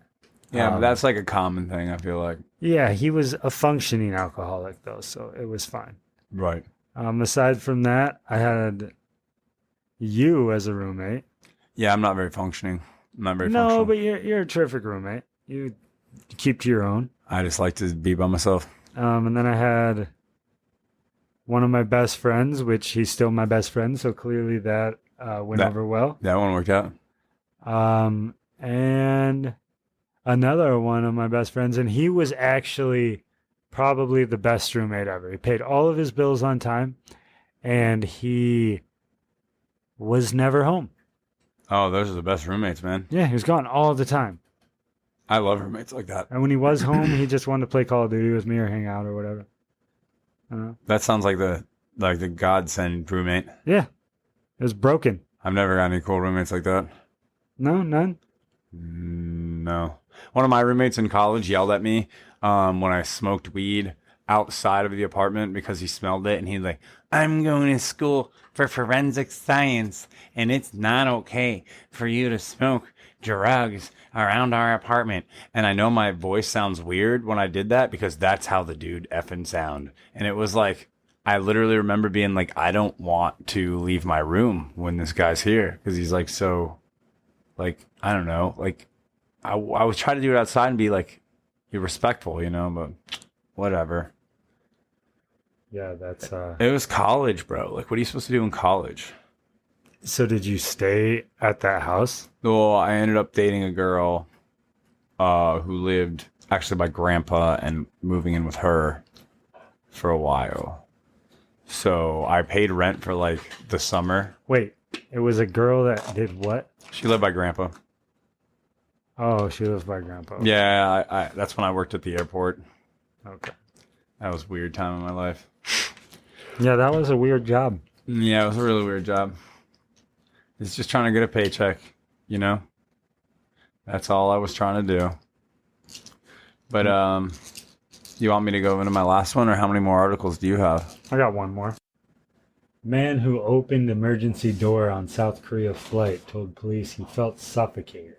Speaker 1: Yeah, but that's like a common thing, I feel like.
Speaker 2: Yeah, he was a functioning alcoholic though, so it was fine.
Speaker 1: Right.
Speaker 2: Aside from that, I had you as a roommate.
Speaker 1: Yeah, I'm not very functioning. I'm not very functional.
Speaker 2: No, but you're a terrific roommate. You keep to your own.
Speaker 1: I just like to be by myself.
Speaker 2: And then I had one of my best friends, which he's still my best friend, so clearly that went over well.
Speaker 1: That one worked out.
Speaker 2: And another one of my best friends, and he was actually probably the best roommate ever. He paid all of his bills on time, and he was never home.
Speaker 1: Oh, those are the best roommates, man.
Speaker 2: Yeah, he was gone all the time.
Speaker 1: I love roommates like that.
Speaker 2: And when he was home, he just wanted to play Call of Duty with me or hang out or whatever.
Speaker 1: That sounds like the godsend roommate.
Speaker 2: Yeah, it was broken.
Speaker 1: I've never got any cool roommates like that.
Speaker 2: No, none.
Speaker 1: No. One of my roommates in college yelled at me when I smoked weed outside of the apartment because he smelled it, and he's like, I'm going to school for forensic science, and it's not okay for you to smoke drugs around our apartment. And I know my voice sounds weird when I did that, because that's how the dude effing sound. And it was like, I literally remember being like, I don't want to leave my room when this guy's here, because he's like, so, like, I don't know, like, I would try to do it outside and be like, you're respectful, you know, but whatever.
Speaker 2: Yeah, that's
Speaker 1: It was college, bro. Like, what are you supposed to do in college?
Speaker 2: So did you stay at that house?
Speaker 1: Well, I ended up dating a girl who lived actually by grandpa, and moving in with her for a while. So I paid rent for like the summer.
Speaker 2: Wait, it was a girl that did what?
Speaker 1: She lived by grandpa.
Speaker 2: Oh, she lives by grandpa.
Speaker 1: Yeah, I that's when I worked at the airport.
Speaker 2: Okay.
Speaker 1: That was a weird time in my life.
Speaker 2: Yeah, that was a weird job.
Speaker 1: Yeah, it was a really weird job. It's just trying to get a paycheck, you know? That's all I was trying to do. But you want me to go into my last one, or how many more articles do you have?
Speaker 2: I got one more. Man who opened emergency door on South Korea flight told police he felt suffocated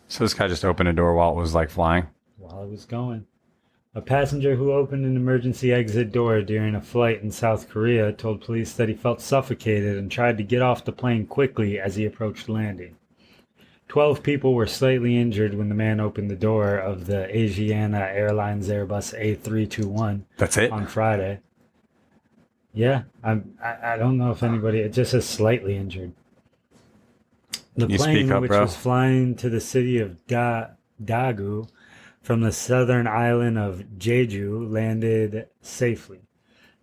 Speaker 1: So this guy just opened a door while it was like flying?
Speaker 2: while it was going. A passenger who opened an emergency exit door during a flight in South Korea told police that he felt suffocated and tried to get off the plane quickly as he approached landing. 12 people were slightly injured when the man opened the door of the Asiana Airlines Airbus A321
Speaker 1: That's it?
Speaker 2: on Friday. Yeah, I don't know if anybody, it just says slightly injured. The
Speaker 1: You
Speaker 2: plane,
Speaker 1: speak up,
Speaker 2: which
Speaker 1: bro.
Speaker 2: was flying to the city of Daegu from the southern island of Jeju, landed safely.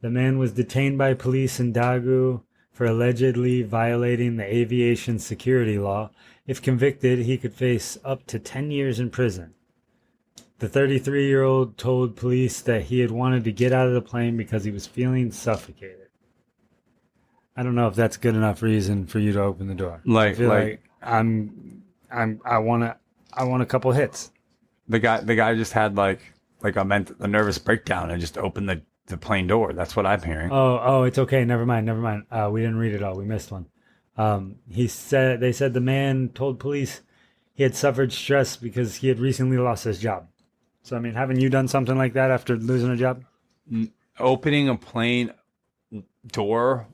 Speaker 2: The man was detained by police in Daegu for allegedly violating the aviation security law. If convicted, he could face up to 10 years in prison. The 33-year-old told police that he had wanted to get out of the plane because he was feeling suffocated. I don't know if that's good enough reason for you to open the door. I feel like I want a couple hits.
Speaker 1: The guy just had like a nervous breakdown and just opened the plane door. That's what I'm hearing.
Speaker 2: Oh, it's okay. Never mind. We didn't read it all. We missed one. They said the man told police he had suffered stress because he had recently lost his job. So, I mean, haven't you done something like that after losing a job?
Speaker 1: Opening a plane door?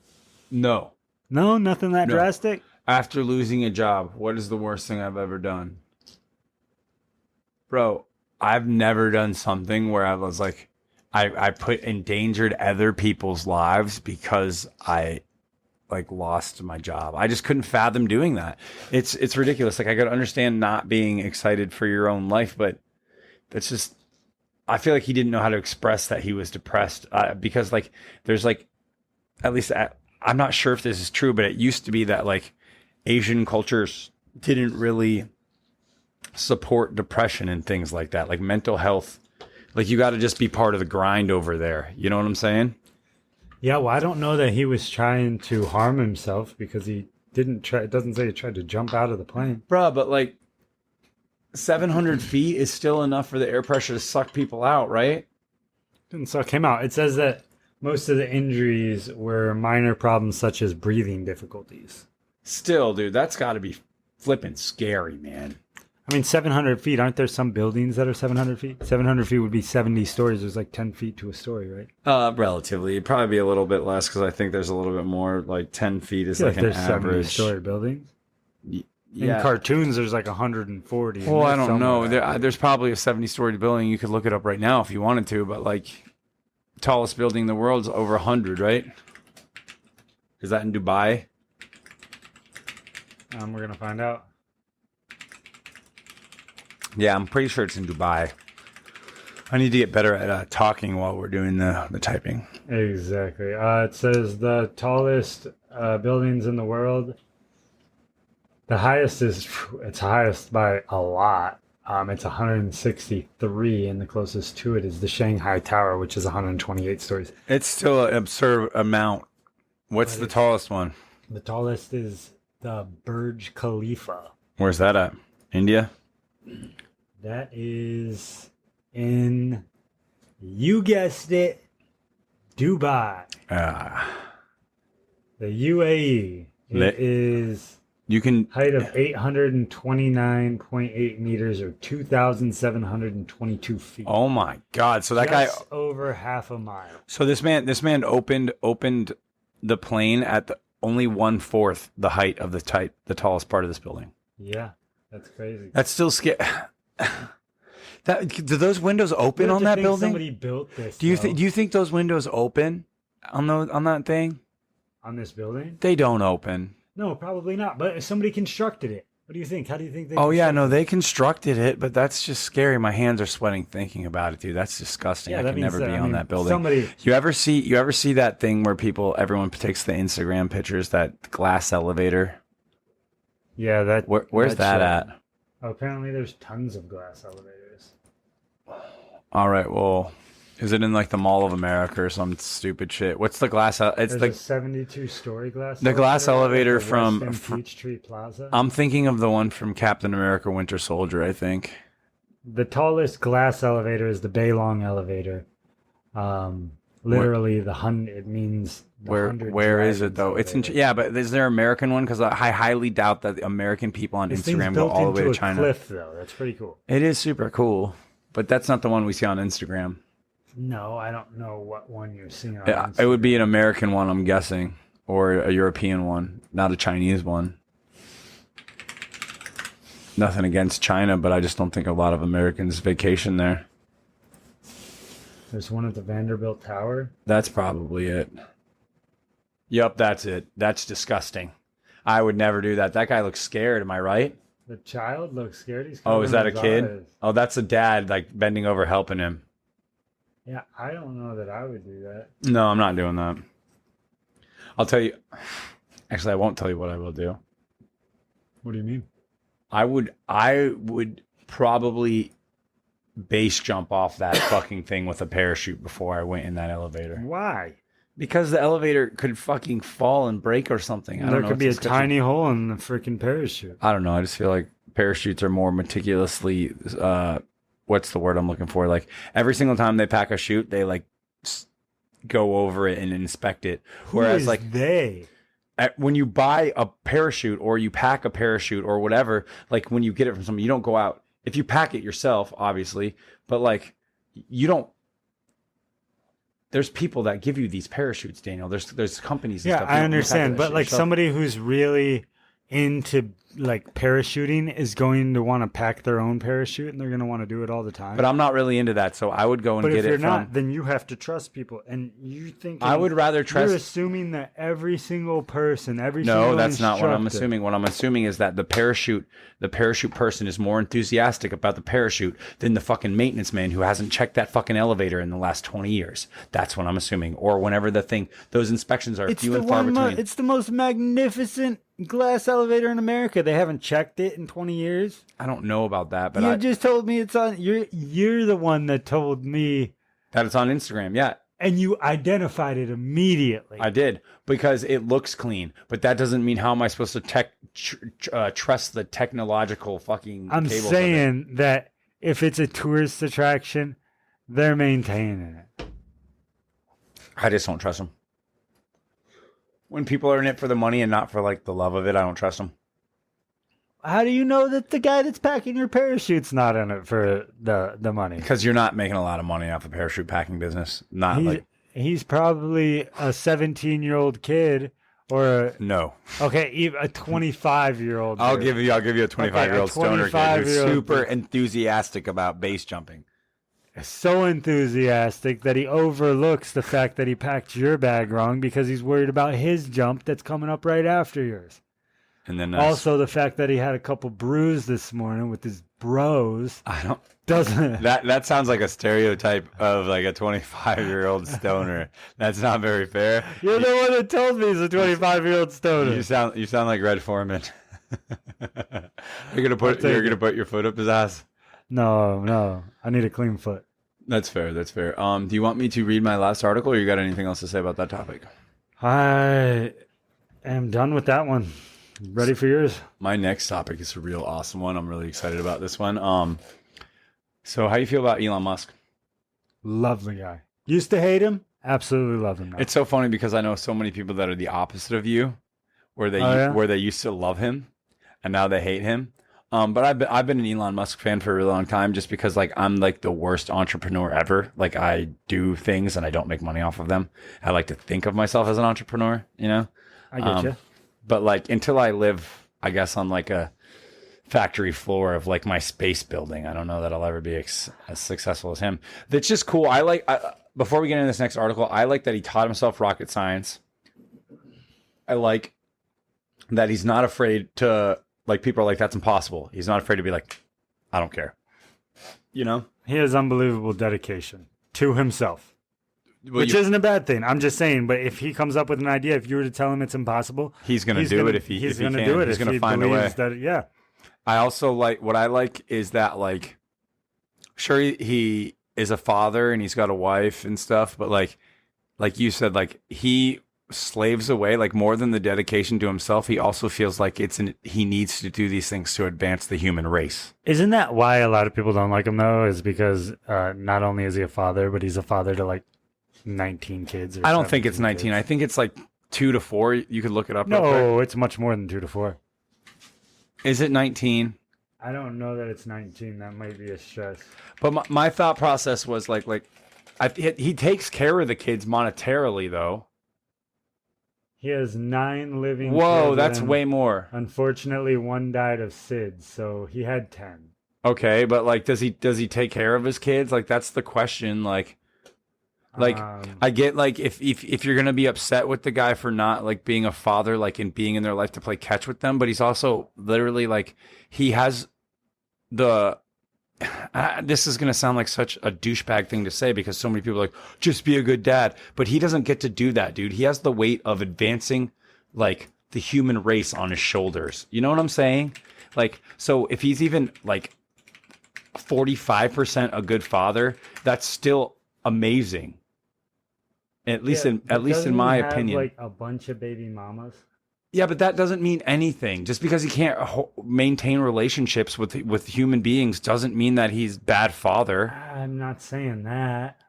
Speaker 1: No.
Speaker 2: No, nothing that
Speaker 1: No.
Speaker 2: drastic?
Speaker 1: After losing a job, what is the worst thing I've ever done? Bro, I've never done something where I was like, I put endangered other people's lives because I lost my job. I just couldn't fathom doing that. It's ridiculous. Like, I could understand not being excited for your own life, but that's just, I feel like he didn't know how to express that he was depressed because there's at least I'm not sure if this is true, but it used to be that Asian cultures didn't really support depression and things like that, like mental health. Like, you got to just be part of the grind over there. You know what I'm saying?
Speaker 2: Yeah, well, I don't know that he was trying to harm himself because he didn't try. It doesn't say he tried to jump out of the plane.
Speaker 1: Bruh, but 700 feet is still enough for the air pressure to suck people out, right?
Speaker 2: Didn't suck him out. It says that most of the injuries were minor problems such as breathing difficulties.
Speaker 1: Still, dude, that's got to be flipping scary, man.
Speaker 2: I mean, 700 feet. Aren't there some buildings that are 700 feet? 700 feet would be 70 stories. There's 10 feet to a story, right?
Speaker 1: Relatively. It'd probably be a little bit less because I think there's a little bit more. 10 feet is an
Speaker 2: there's
Speaker 1: average.
Speaker 2: 70-story buildings.
Speaker 1: Yeah.
Speaker 2: In cartoons, there's 140.
Speaker 1: Well, I don't know. There's probably a 70-story building. You could look it up right now if you wanted to, but tallest building in the world is over 100, right? Is that in Dubai?
Speaker 2: We're going to find out.
Speaker 1: Yeah, I'm pretty sure it's in Dubai. I need to get better at talking while we're doing the typing.
Speaker 2: Exactly. It says the tallest buildings in the world. The highest it's highest by a lot. It's 163, and the closest to it is the Shanghai Tower, which is 128 stories.
Speaker 1: It's still an absurd amount. What's the tallest one?
Speaker 2: The tallest is the Burj Khalifa.
Speaker 1: Where's that at? India?
Speaker 2: That is in, you guessed it, Dubai. The UAE. It is
Speaker 1: you can
Speaker 2: height of 829.8 meters or 2,722 feet.
Speaker 1: Oh my God! So that
Speaker 2: Just
Speaker 1: guy
Speaker 2: over half a mile.
Speaker 1: So this man opened the plane at only 1/4 the height of the tallest part of this building.
Speaker 2: Yeah, that's crazy.
Speaker 1: That's still scary. Do those windows open on that building?
Speaker 2: Somebody built this.
Speaker 1: Do you think those windows open on that thing?
Speaker 2: On this building?
Speaker 1: They don't open.
Speaker 2: No, probably not. But somebody constructed it. What do you think? How do you think they?
Speaker 1: Oh yeah, no, they constructed it, but that's just scary. My hands are sweating thinking about it, dude. That's disgusting.
Speaker 2: Yeah,
Speaker 1: I could never be on that building.
Speaker 2: Somebody.
Speaker 1: You ever see that thing where everyone takes the Instagram pictures, that glass elevator?
Speaker 2: Yeah, that.
Speaker 1: Where's that at?
Speaker 2: Oh, apparently, there's tons of glass elevators.
Speaker 1: All right, well, is it in the Mall of America or some stupid shit? What's the glass? It's
Speaker 2: there's a 72-story glass.
Speaker 1: The glass elevator from
Speaker 2: Peachtree Plaza.
Speaker 1: I'm thinking of the one from Captain America: Winter Soldier. I think
Speaker 2: the tallest glass elevator is the Baylong elevator. Literally, it means.
Speaker 1: Where is it though? It's in but is there an American one? Because I highly doubt that the American people on Instagram go all the way to China.
Speaker 2: Cliff though, that's pretty cool.
Speaker 1: It is super cool.
Speaker 2: But
Speaker 1: that's not the one we see on Instagram.
Speaker 2: No, I don't know what one you're seeing on
Speaker 1: Yeah,
Speaker 2: Instagram.
Speaker 1: it would be an American one, I'm guessing, or a European one, not a Chinese one. Nothing against China, but I just don't think a lot of Americans vacation there.
Speaker 2: There's one at the Vanderbilt Tower.
Speaker 1: That's probably it. Yep, that's it. That's disgusting. I would never do that. That guy looks scared. Am I right?
Speaker 2: The child looks scared. He's
Speaker 1: Oh, is that a kid?
Speaker 2: eyes.
Speaker 1: Oh, that's a dad, like bending over helping him.
Speaker 2: Yeah, I don't know that I would do that.
Speaker 1: No, I'm not doing that. I'll tell you. Actually, I won't tell you what I will do.
Speaker 2: What do you mean?
Speaker 1: I would probably base jump off that fucking thing with a parachute before I went in that elevator.
Speaker 2: Why?
Speaker 1: Because the elevator could fucking fall and break or something. I don't know.
Speaker 2: There could be a tiny hole in the freaking parachute.
Speaker 1: I don't know. I just feel like parachutes are more meticulously, what's the word I'm looking for? Like every single time they pack a chute, they like go over it and inspect it. Whereas like
Speaker 2: they,
Speaker 1: when you buy a parachute or you pack a parachute or whatever, like when you get it from someone, you don't go out. If you pack it yourself, obviously, but like you don't. There's people that give you these parachutes, Daniel. There's companies. And
Speaker 2: yeah,
Speaker 1: stuff.
Speaker 2: I understand, but like
Speaker 1: yourself.
Speaker 2: somebody who's really into like parachuting is going to want to pack their own parachute, and they're going to want to do it all the time.
Speaker 1: But I'm not really into that, so I would go and
Speaker 2: but
Speaker 1: get
Speaker 2: if you're
Speaker 1: it
Speaker 2: not,
Speaker 1: from.
Speaker 2: then you have to trust people, and you think
Speaker 1: I would rather trust.
Speaker 2: You're assuming that every single person,
Speaker 1: No,
Speaker 2: single
Speaker 1: that's not what I'm
Speaker 2: instructor-
Speaker 1: assuming. What I'm assuming is that the parachute person is more enthusiastic about the parachute than the fucking maintenance man who hasn't checked that fucking elevator in the last 20 years. That's what I'm assuming. Or whenever those inspections are few and far between.
Speaker 2: It's the most magnificent glass elevator in America. They haven't checked it in 20 years.
Speaker 1: I don't know about that, but
Speaker 2: You just told me it's on. You're the one that told me
Speaker 1: that it's on Instagram. Yeah,
Speaker 2: and you identified it immediately.
Speaker 1: I did because it looks clean, but that doesn't mean how am I supposed to trust the technological fucking.
Speaker 2: I'm
Speaker 1: cables
Speaker 2: saying that if it's a tourist attraction, they're maintaining it.
Speaker 1: I just don't trust them. When people are in it for the money and not for like the love of it, I don't trust them.
Speaker 2: How do you know that the guy that's packing your parachute's not in it for the money?
Speaker 1: Because you're not making a lot of money off the parachute packing business.
Speaker 2: He's probably a 17-year-old kid or
Speaker 1: no.
Speaker 2: Okay, a 25-year-old.
Speaker 1: I'll give you a 25-year-old stoner kid who's super enthusiastic about base jumping.
Speaker 2: So enthusiastic that he overlooks the fact that he packed your bag wrong because he's worried about his jump that's coming up right after yours.
Speaker 1: And then
Speaker 2: also the fact that he had a couple brews this morning with his bros. Doesn't
Speaker 1: that sounds like a stereotype of like a 25-year-old stoner. That's not very fair.
Speaker 2: You're the one that told me he's a 25-year-old stoner.
Speaker 1: You sound like Red Foreman. You're gonna put your foot up his ass.
Speaker 2: No, I need a clean foot.
Speaker 1: That's fair. Do you want me to read my last article, or you got anything else to say about that topic?
Speaker 2: I am done with that one. Ready for yours?
Speaker 1: My next topic is a real awesome one. I'm really excited about this one. So how do you feel about Elon Musk?
Speaker 2: Lovely guy. Used to hate him. Absolutely love him now.
Speaker 1: It's so funny because I know so many people that are the opposite of you, where they used to love him, and now they hate him. But I've been an Elon Musk fan for a really long time, just because like I'm like the worst entrepreneur ever. Like I do things and I don't make money off of them. I like to think of myself as an entrepreneur, you know.
Speaker 2: I get you.
Speaker 1: But like until I live, I guess on like a factory floor of like my space building, I don't know that I'll ever be as successful as him. That's just cool. Before we get into this next article, I like that he taught himself rocket science. I like that he's not afraid to. Like, people are like, that's impossible. He's not afraid to be like, I don't care. You know?
Speaker 2: He has unbelievable dedication to himself. Which isn't a bad thing. I'm just saying, but if he comes up with an idea, if you were to tell him it's impossible,
Speaker 1: he's going to do it if he can. He's going to do it. He's going to find a way.
Speaker 2: Yeah.
Speaker 1: I also what I like is that, like, sure, he is a father and he's got a wife and stuff, but like you said, like, he slaves away, like more than the dedication to himself. He also feels like he needs to do these things to advance the human race.
Speaker 2: Isn't that why a lot of people don't like him though? Is because not only is he a father, but he's a father to like 19 kids.
Speaker 1: I don't think it's 19.
Speaker 2: Kids.
Speaker 1: I think it's like 2 to 4. You could look it up.
Speaker 2: No, it's much more than 2 to 4.
Speaker 1: Is it 19?
Speaker 2: I don't know that it's 19. That might be a stress.
Speaker 1: But my thought process was he takes care of the kids monetarily, though.
Speaker 2: He has 9 living
Speaker 1: Whoa,
Speaker 2: children.
Speaker 1: that's way more.
Speaker 2: Unfortunately, one died of SIDS, so he had 10.
Speaker 1: Okay, but like, does he take care of his kids? Like, that's the question. Like, I get like if you're gonna be upset with the guy for not like being a father, like and being in their life to play catch with them, but he's also literally like he has the. This is gonna sound like such a douchebag thing to say because so many people are like just be a good dad, but he doesn't get to do that, dude. He has the weight of advancing like the human race on his shoulders. You know what I'm saying? Like, so if he's even like 45% a good father, that's still amazing. At least in my opinion.
Speaker 2: Like a bunch of baby mamas.
Speaker 1: Yeah, but that doesn't mean anything. Just because he can't maintain relationships with human beings doesn't mean that he's bad father.
Speaker 2: I'm not saying that.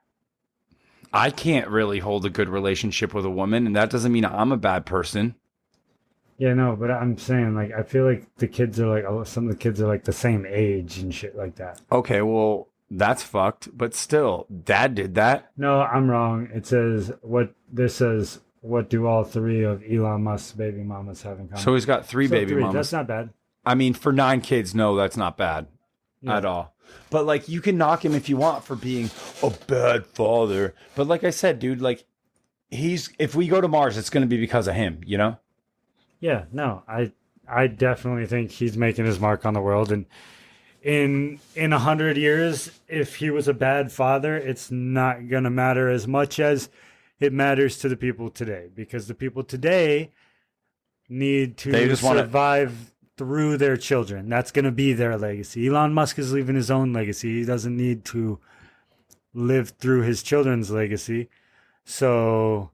Speaker 1: I can't really hold a good relationship with a woman, and that doesn't mean I'm a bad person.
Speaker 2: Yeah, no, but I'm saying, like, I feel like the kids are like, some of the kids are like the same age and shit like that.
Speaker 1: Okay, well, that's fucked, but still, dad did that.
Speaker 2: No, I'm wrong. It says, what do all 3 of Elon Musk's baby mamas have in common?
Speaker 1: So he's got 3 baby mamas.
Speaker 2: That's not bad.
Speaker 1: I mean, for 9 kids, no, that's not bad at all. But, like, you can knock him if you want for being a bad father. But like I said, dude, like, if we go to Mars, it's going to be because of him, you know?
Speaker 2: Yeah, no, I definitely think he's making his mark on the world. And in 100 years, if he was a bad father, it's not going to matter as much as it matters to the people today. Because the people today need to survive through their children. That's going to be their legacy. Elon Musk is leaving his own legacy. He doesn't need to live through his children's legacy. So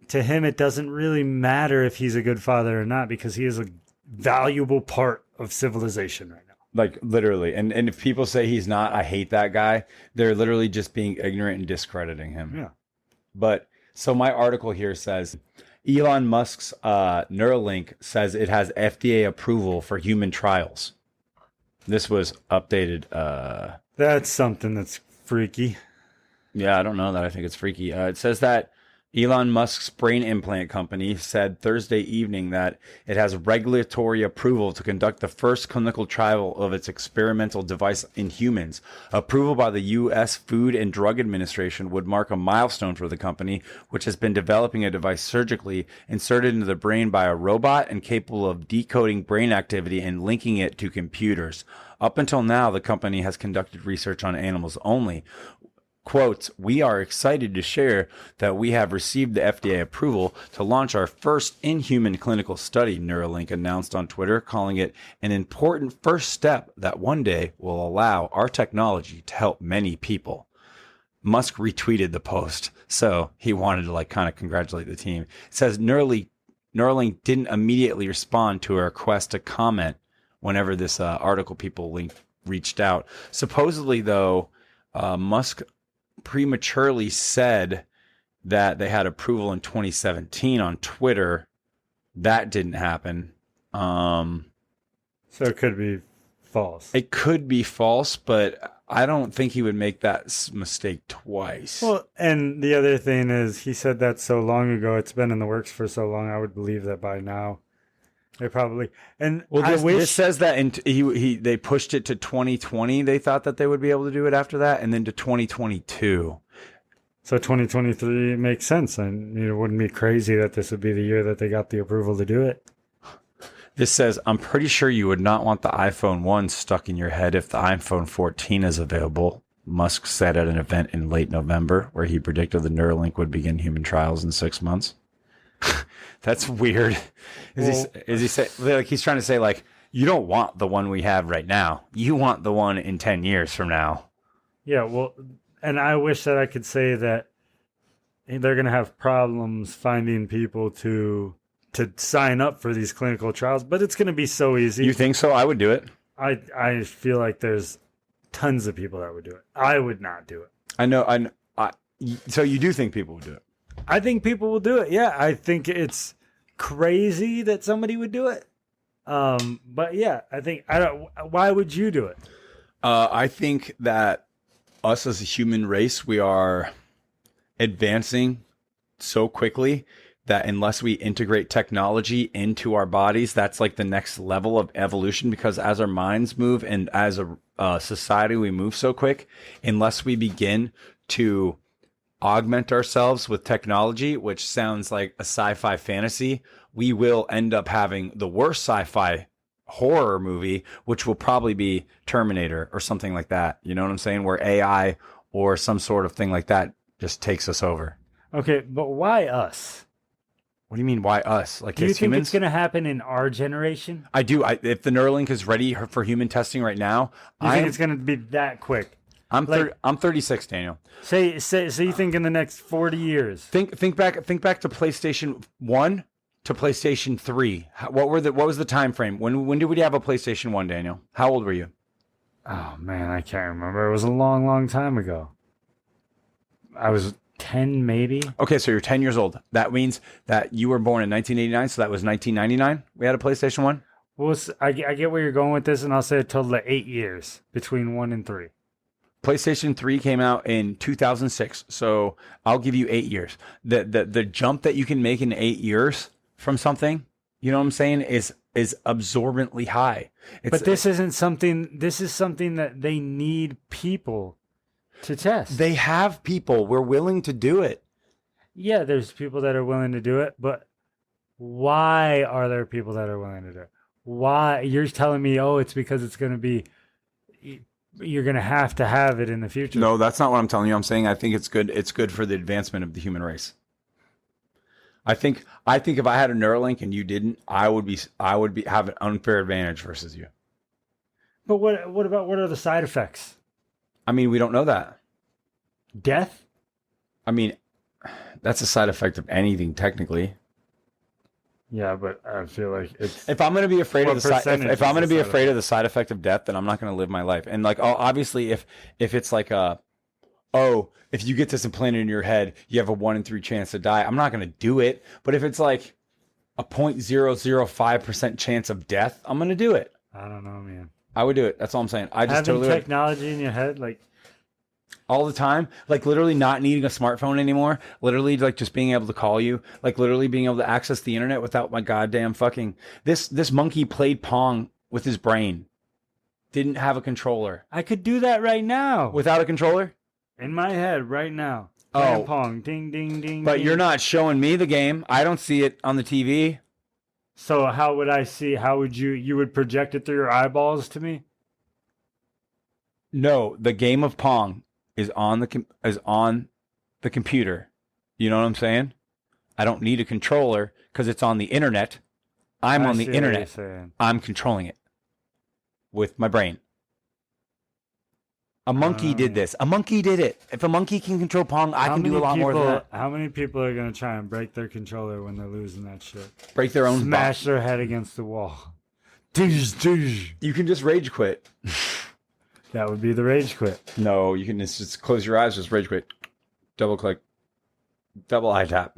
Speaker 2: to him, it doesn't really matter if he's a good father or not because he is a valuable part of civilization right now.
Speaker 1: Like, literally. And if people say he's not, I hate that guy. They're literally just being ignorant and discrediting him.
Speaker 2: Yeah.
Speaker 1: But so my article here says Elon Musk's Neuralink says it has FDA approval for human trials. This was updated.
Speaker 2: That's something that's freaky.
Speaker 1: Yeah, I don't know that. I think it's freaky. It says that Elon Musk's brain implant company said Thursday evening that it has regulatory approval to conduct the first clinical trial of its experimental device in humans. Approval by the U.S. Food and Drug Administration would mark a milestone for the company, which has been developing a device surgically inserted into the brain by a robot and capable of decoding brain activity and linking it to computers. Up until now, the company has conducted research on animals only. Quote, we are excited to share that we have received the FDA approval to launch our first in-human clinical study, Neuralink announced on Twitter, calling it an important first step that one day will allow our technology to help many people. Musk retweeted the post, so he wanted to kind of congratulate the team. It says Neuralink didn't immediately respond to a request to comment whenever this article people reached out. Supposedly, though, Musk prematurely said that they had approval in 2017 on Twitter. That didn't happen.
Speaker 2: So it could be false.
Speaker 1: It could be false, but I don't think he would make that mistake twice.
Speaker 2: Well, and the other thing is he said that so long ago. It's been in the works for so long. I would believe that by now. They probably and
Speaker 1: this says that they pushed it to 2020. They thought that they would be able to do it after that, and then to 2022.
Speaker 2: So 2023 makes sense, and it wouldn't be crazy that this would be the year that they got the approval to do it.
Speaker 1: This says, I'm pretty sure you would not want the iPhone 1 stuck in your head if the iPhone 14 is available, Musk said at an event in late November, where he predicted the Neuralink would begin human trials in 6 months. That's weird. Is he say like he's trying to say like you don't want the one we have right now. You want the one in 10 years from now.
Speaker 2: Yeah, well, and I wish that I could say that they're going to have problems finding people to sign up for these clinical trials, but it's going to be so easy.
Speaker 1: You think so? I would do it.
Speaker 2: I feel like there's tons of people that would do it. I would not do it.
Speaker 1: I know. So you do think people would do it?
Speaker 2: I think people will do it. Yeah, I think it's crazy that somebody would do it. But yeah, I think I don't. Why would you do it?
Speaker 1: I think that us as a human race, we are advancing so quickly that unless we integrate technology into our bodies, that's like the next level of evolution. Because as our minds move and as a society, we move so quick, unless we begin to augment ourselves with technology, which sounds like a sci-fi fantasy, we will end up having the worst sci-fi horror movie, which will probably be Terminator or something like that. You know what I'm saying? Where AI or some sort of thing like that just takes us over.
Speaker 2: Okay, but why us?
Speaker 1: What do you mean? Why us? Like
Speaker 2: Do you
Speaker 1: as
Speaker 2: think
Speaker 1: humans?
Speaker 2: it's going to happen in our generation?
Speaker 1: I do. If the Neuralink is ready for human testing right now,
Speaker 2: You think it's going to be that quick?
Speaker 1: I'm 36, Daniel.
Speaker 2: So you think in the next 40 years?
Speaker 1: Think back to PlayStation 1 to PlayStation 3. What was the time frame? When did we have a PlayStation 1, Daniel? How old were you?
Speaker 2: Oh man, I can't remember. It was a long, long time ago. I was 10, maybe.
Speaker 1: Okay, so you're 10 years old. That means that you were born in 1989, so that was 1999. We had a PlayStation 1.
Speaker 2: Well, I get where you're going with this, and I'll say a total of 8 years between 1 and 3.
Speaker 1: PlayStation 3 came out in 2006, so I'll give you 8 years. The jump that you can make in 8 years from something, you know what I'm saying, is absorbently high.
Speaker 2: But this isn't something. This is something that they need people to test.
Speaker 1: They have people. We're willing to do it.
Speaker 2: Yeah, there's people that are willing to do it, but why are there people that are willing to do it? Why? You're telling me, oh, it's because it's going to be. You're going to have it in the future.
Speaker 1: No, that's not what I'm telling you. I'm saying I think it's good. It's good for the advancement of the human race. I think if I had a Neuralink and you didn't, I would have an unfair advantage versus you.
Speaker 2: But what are the side effects?
Speaker 1: I mean, we don't know that.
Speaker 2: Death?
Speaker 1: I mean, that's a side effect of anything technically.
Speaker 2: Yeah, but I feel like it's.
Speaker 1: If I'm going to be afraid of the side, if I'm going to be afraid
Speaker 2: effect?
Speaker 1: of the side effect of death, then I'm not going to live my life. And like, obviously, if it's like if you get this implanted in your head, you have a 1 in 3 chance to die. I'm not going to do it. But if it's like a 0.005% chance of death, I'm going to do it.
Speaker 2: I don't know, man.
Speaker 1: I would do it. That's all I'm saying. I just
Speaker 2: Having
Speaker 1: totally
Speaker 2: technology in your head, like
Speaker 1: all the time, like literally not needing a smartphone anymore, literally like just being able to call you, like literally being able to access the internet without my goddamn fucking this monkey played Pong with his brain. Didn't have a controller.
Speaker 2: I could do that right now.
Speaker 1: Without a controller?
Speaker 2: In my head right now.
Speaker 1: Oh.
Speaker 2: Pong, ding, ding, ding.
Speaker 1: But
Speaker 2: ding.
Speaker 1: you're not showing me the game. I don't see it on the TV.
Speaker 2: So how would I see? How would you would project it through your eyeballs to me?
Speaker 1: No, the game of Pong is on the computer. You know what I'm saying? I don't need a controller because it's on the internet. I'm on the internet. I'm controlling it with my brain. A monkey did this. A monkey did it. If a monkey can control Pong, I can do a lot more than that.
Speaker 2: How many people are going to try and break their controller when they're losing that shit?
Speaker 1: Break their own
Speaker 2: Smash their head against the wall. You
Speaker 1: can just rage quit.
Speaker 2: That would be the rage quit.
Speaker 1: No, you can just close your eyes, just rage quit. Double click. Double eye tap.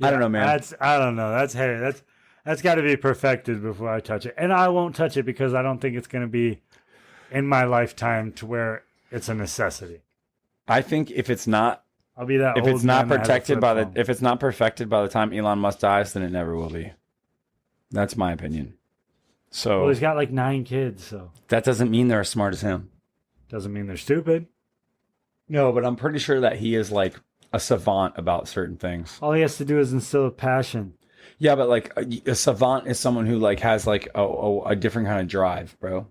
Speaker 1: I don't know, man.
Speaker 2: I don't know. That's hairy. That's got to be perfected before I touch it. And I won't touch it because I don't think it's going to be in my lifetime to where it's a necessity.
Speaker 1: I think if it's not,
Speaker 2: I'll be that.
Speaker 1: If
Speaker 2: old
Speaker 1: it's not
Speaker 2: man
Speaker 1: protected if it's not perfected by the time Elon Musk dies, then it never will be. That's my opinion. So
Speaker 2: well, he's got like 9 kids, so
Speaker 1: that doesn't mean they're as smart as him.
Speaker 2: Doesn't mean they're stupid.
Speaker 1: No, but I'm pretty sure that he is like a savant about certain things.
Speaker 2: All he has to do is instill a passion.
Speaker 1: Yeah, but like a savant is someone who like has like a different kind of drive, bro.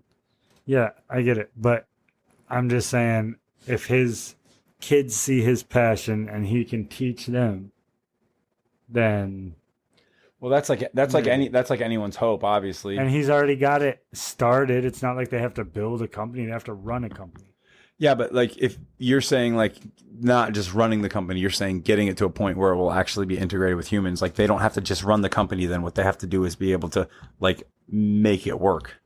Speaker 2: Yeah, I get it. But I'm just saying, if his kids see his passion and he can teach them, then
Speaker 1: well, that's like anyone's hope, obviously.
Speaker 2: And he's already got it started. It's not like they have to build a company; they have to run a company.
Speaker 1: Yeah, but like if you're saying like not just running the company, you're saying getting it to a point where it will actually be integrated with humans. Like they don't have to just run the company. Then what they have to do is be able to like make it work.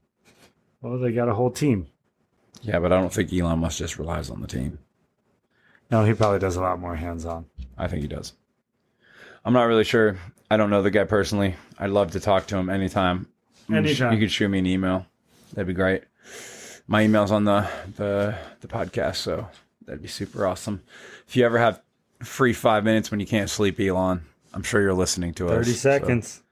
Speaker 2: Well, they got a whole team.
Speaker 1: Yeah, but I don't think Elon Musk just relies on the team.
Speaker 2: No, he probably does a lot more hands-on.
Speaker 1: I think he does. I'm not really sure. I don't know the guy personally. I'd love to talk to him anytime.
Speaker 2: Anytime.
Speaker 1: You could shoot me an email. That'd be great. My email's on the podcast, so that'd be super awesome. If you ever have free 5 minutes when you can't sleep, Elon, I'm sure you're listening to us.
Speaker 2: 30 seconds.
Speaker 1: So,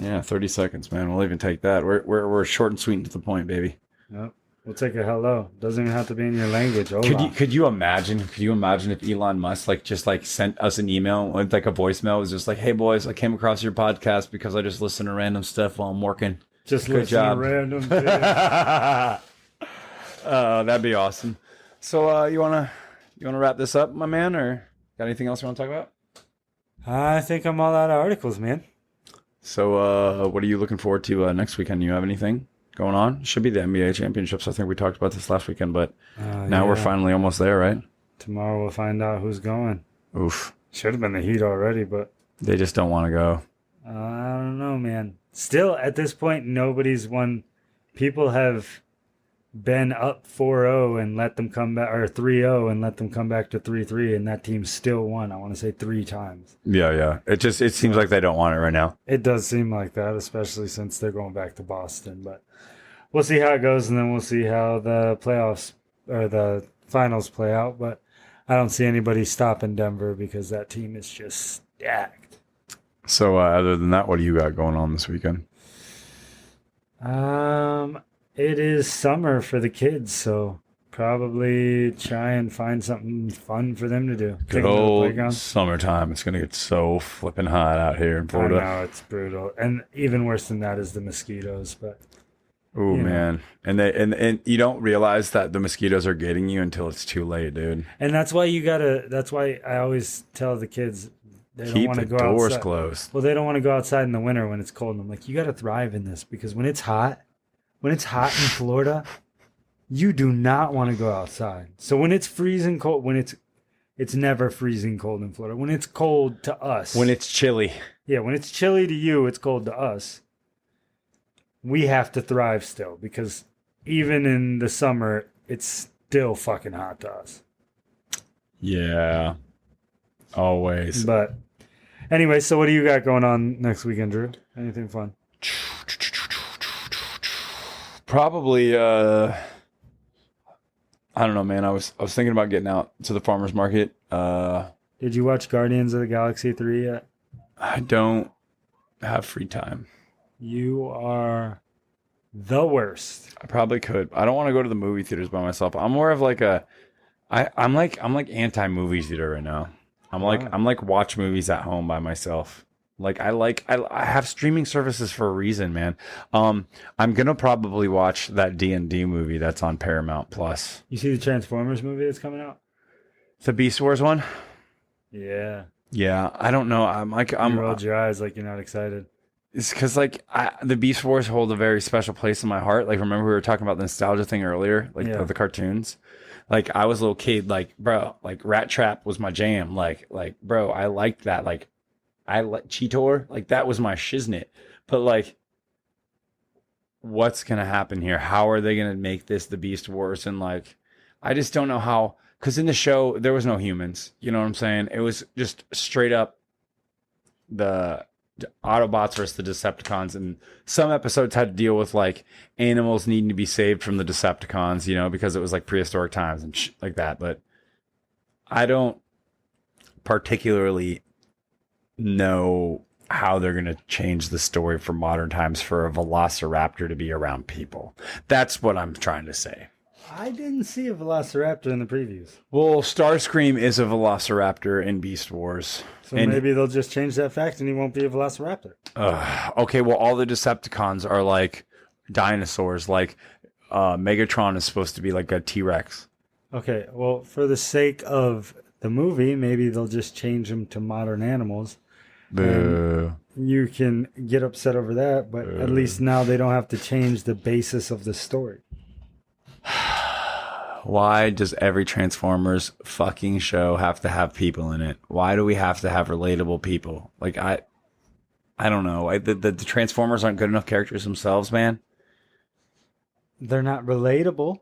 Speaker 1: yeah, 30 seconds, man. We'll even take that. We're short and sweet and to the point, baby.
Speaker 2: Yep. We'll take a hello. Doesn't even have to be in your language. Hola.
Speaker 1: Could you imagine if Elon Musk just sent us an email with like a voicemail? It was just like, hey boys, I came across your podcast because I just listen to random stuff while I'm working.
Speaker 2: Just
Speaker 1: good
Speaker 2: listen
Speaker 1: job.
Speaker 2: to random
Speaker 1: That'd be awesome. So you wanna wrap this up, my man, or got anything else you want to talk about?
Speaker 2: I think I'm all out of articles, man.
Speaker 1: So what are you looking forward to next weekend? You have anything going on? Should be the NBA championships. I think we talked about this last weekend, but now we're finally almost there, right?
Speaker 2: Tomorrow we'll find out who's going.
Speaker 1: Oof.
Speaker 2: Should have been the Heat already, but
Speaker 1: they just don't want to go.
Speaker 2: I don't know, man. Still, at this point, nobody's won. People have been up 4-0 and let them come back, or 3-0 and let them come back to 3-3, and that team still won. I want to say 3 times.
Speaker 1: Yeah. It seems like they don't want it right now.
Speaker 2: It does seem like that, especially since they're going back to Boston. But we'll see how it goes, and then we'll see how the playoffs or the finals play out. But I don't see anybody stopping Denver because that team is just stacked.
Speaker 1: So other than that, what do you got going on this weekend?
Speaker 2: It is summer for the kids, so probably try and find something fun for them to do.
Speaker 1: Good old summertime. It's going to get so flipping hot out here in Florida.
Speaker 2: I know, it's brutal. And even worse than that is the mosquitoes. But
Speaker 1: oh man. And you don't realize that the mosquitoes are getting you until it's too late, dude.
Speaker 2: And that's why that's why I always tell the kids they don't want to go outside.
Speaker 1: Keep the doors closed.
Speaker 2: Well, they don't want to go outside in the winter when it's cold. And I'm like, you got to thrive in this because when it's hot in Florida, you do not want to go outside. So when it's freezing cold, it's never freezing cold in Florida. When it's cold to us.
Speaker 1: When it's chilly.
Speaker 2: Yeah, when it's chilly to you, it's cold to us. We have to thrive still because even in the summer, it's still fucking hot to us.
Speaker 1: Yeah. Always.
Speaker 2: But anyway, so what do you got going on next weekend, Drew? Anything fun?
Speaker 1: Probably I don't know, man. I was thinking about getting out to the farmers market.
Speaker 2: Did you watch Guardians of the Galaxy 3 yet?
Speaker 1: I don't have free time.
Speaker 2: You are the worst.
Speaker 1: I probably could. I don't want to go to the movie theaters by myself. I'm more of like I'm like anti-movie theater right now. I'm like watch movies at home by myself. I have streaming services for a reason, man. I'm gonna probably watch that D&D movie that's on Paramount Plus.
Speaker 2: You see the Transformers movie that's coming out?
Speaker 1: The Beast Wars one?
Speaker 2: Yeah.
Speaker 1: Yeah, I don't know.
Speaker 2: You rolled your eyes like you're not excited.
Speaker 1: It's because the Beast Wars hold a very special place in my heart. Like, remember we were talking about the nostalgia thing earlier, the cartoons. Like, I was a little kid, like, bro, like Rat Trap was my jam. Like, bro, I liked that. Like, I like Cheetor, like that was my shiznit. But like, what's gonna happen here? How are they gonna make this the Beast Wars? And like, I just don't know how. Because in the show there was no humans. You know what I'm saying? It was just straight up the Autobots versus the Decepticons, and some episodes had to deal with like animals needing to be saved from the Decepticons. You know, because it was like prehistoric times and like that. But I don't particularly know how they're going to change the story for modern times for a velociraptor to be around people. That's what I'm trying to say.
Speaker 2: I didn't see a velociraptor in the previews.
Speaker 1: Well, Starscream is a velociraptor in Beast Wars.
Speaker 2: So maybe they'll just change that fact and he won't be a velociraptor.
Speaker 1: Okay, well, all the Decepticons are like dinosaurs. Like Megatron is supposed to be like a T-Rex.
Speaker 2: Okay, well, for the sake of the movie, maybe they'll just change them to modern animals.
Speaker 1: Boo.
Speaker 2: You can get upset over that, but at least now they don't have to change the basis of the story.
Speaker 1: Why does every Transformers fucking show have to have people in it? Why do we have to have relatable people? Like, I don't know. The Transformers aren't good enough characters themselves, man.
Speaker 2: They're not relatable.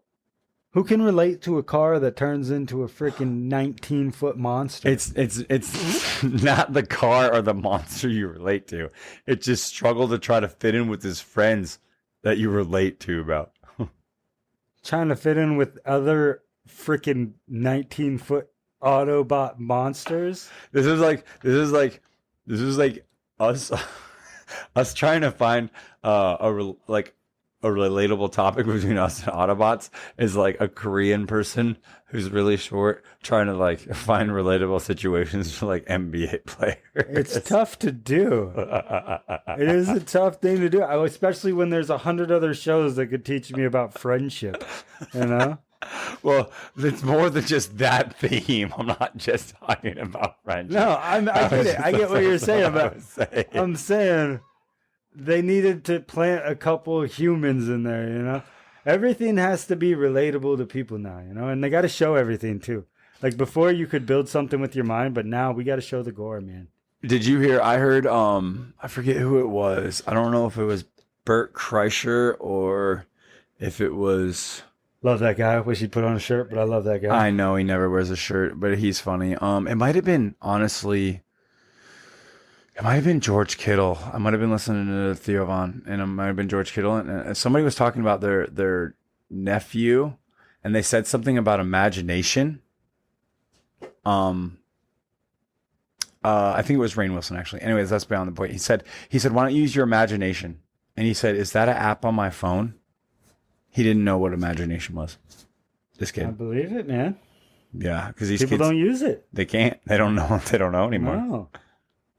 Speaker 2: Who can relate to a car that turns into a freaking 19-foot monster?
Speaker 1: It's not the car or the monster you relate to. It's just struggle to try to fit in with his friends that you relate to about.
Speaker 2: Trying to fit in with other freaking 19-foot Autobot monsters.
Speaker 1: This is like us us trying to find a relatable topic between us and Autobots is like a Korean person who's really short trying to like find relatable situations for like NBA players.
Speaker 2: It's tough to do. It is a tough thing to do, especially when there's 100 other shows that could teach me about friendship, you know?
Speaker 1: Well, it's more than just that theme. I'm not just talking about friendship.
Speaker 2: No, I get it. I get what you're saying, but I'm saying they needed to plant a couple of humans in there, you know? Everything has to be relatable to people now, you know? And they got to show everything, too. Like, before you could build something with your mind, but now we got to show the gore, man.
Speaker 1: Did you hear? I heard, I forget who it was. I don't know if it was Bert Kreischer or if it was...
Speaker 2: Love that guy. Wish he'd put on a shirt, but I love that guy.
Speaker 1: I know he never wears a shirt, but he's funny. It might have been, honestly... It might have been George Kittle. I might have been listening to Theo Von, and it might have been George Kittle. And somebody was talking about their nephew, and they said something about imagination. I think it was Rainn Wilson, actually. Anyways, that's beyond the point. He said, why don't you use your imagination? And he said, is that an app on my phone? He didn't know what imagination was. This kid.
Speaker 2: I believe it, man.
Speaker 1: Yeah, because these
Speaker 2: people
Speaker 1: kids
Speaker 2: don't use it.
Speaker 1: They can't. They don't know. They don't know anymore.
Speaker 2: No.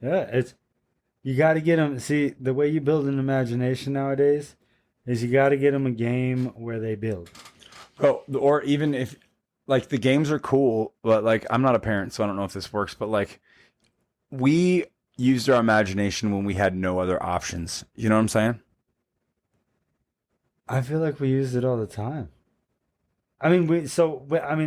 Speaker 2: Yeah, you got to get them. See, the way you build an imagination nowadays is you got to get them a game where they build.
Speaker 1: Oh, or even if, like, the games are cool, but like I'm not a parent, so I don't know if this works. But like, we used our imagination when we had no other options. You know what I'm saying?
Speaker 2: I feel like we used it all the time. I mean,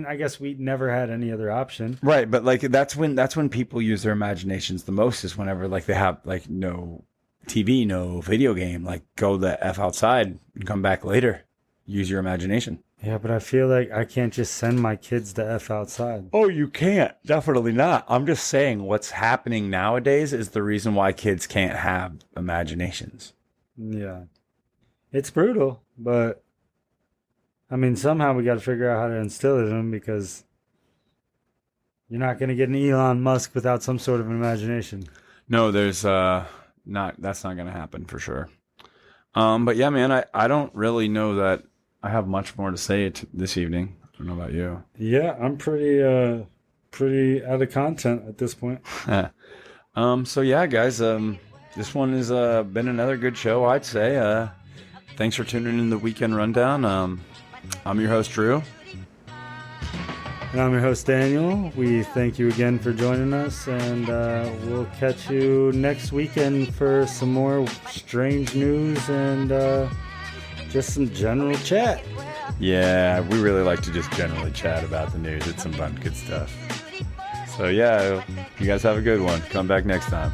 Speaker 2: I guess we never had any other option.
Speaker 1: Right, but like that's when people use their imaginations the most is whenever like they have like no TV, no video game, like go the F outside and come back later. Use your imagination.
Speaker 2: Yeah, but I feel like I can't just send my kids the F outside.
Speaker 1: Oh, you can't. Definitely not. I'm just saying what's happening nowadays is the reason why kids can't have imaginations.
Speaker 2: Yeah. It's brutal, but I mean, somehow we got to figure out how to instill it in them because you're not going to get an Elon Musk without some sort of imagination.
Speaker 1: No, there's that's not going to happen for sure. But yeah, man, I don't really know that I have much more to say this evening. I don't know about you.
Speaker 2: Yeah, I'm pretty out of content at this point.
Speaker 1: So yeah, guys, this one has been another good show, I'd say. Thanks for tuning in to the Weekend Rundown. I'm your host, Drew.
Speaker 2: And I'm your host, Daniel. We thank you again for joining us, and we'll catch you next weekend for some more strange news and just some general chat.
Speaker 1: Yeah, we really like to just generally chat about the news. It's some fun, good stuff. So yeah, you guys have a good one. Come back next time.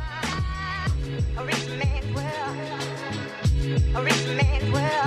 Speaker 3: A rich man, well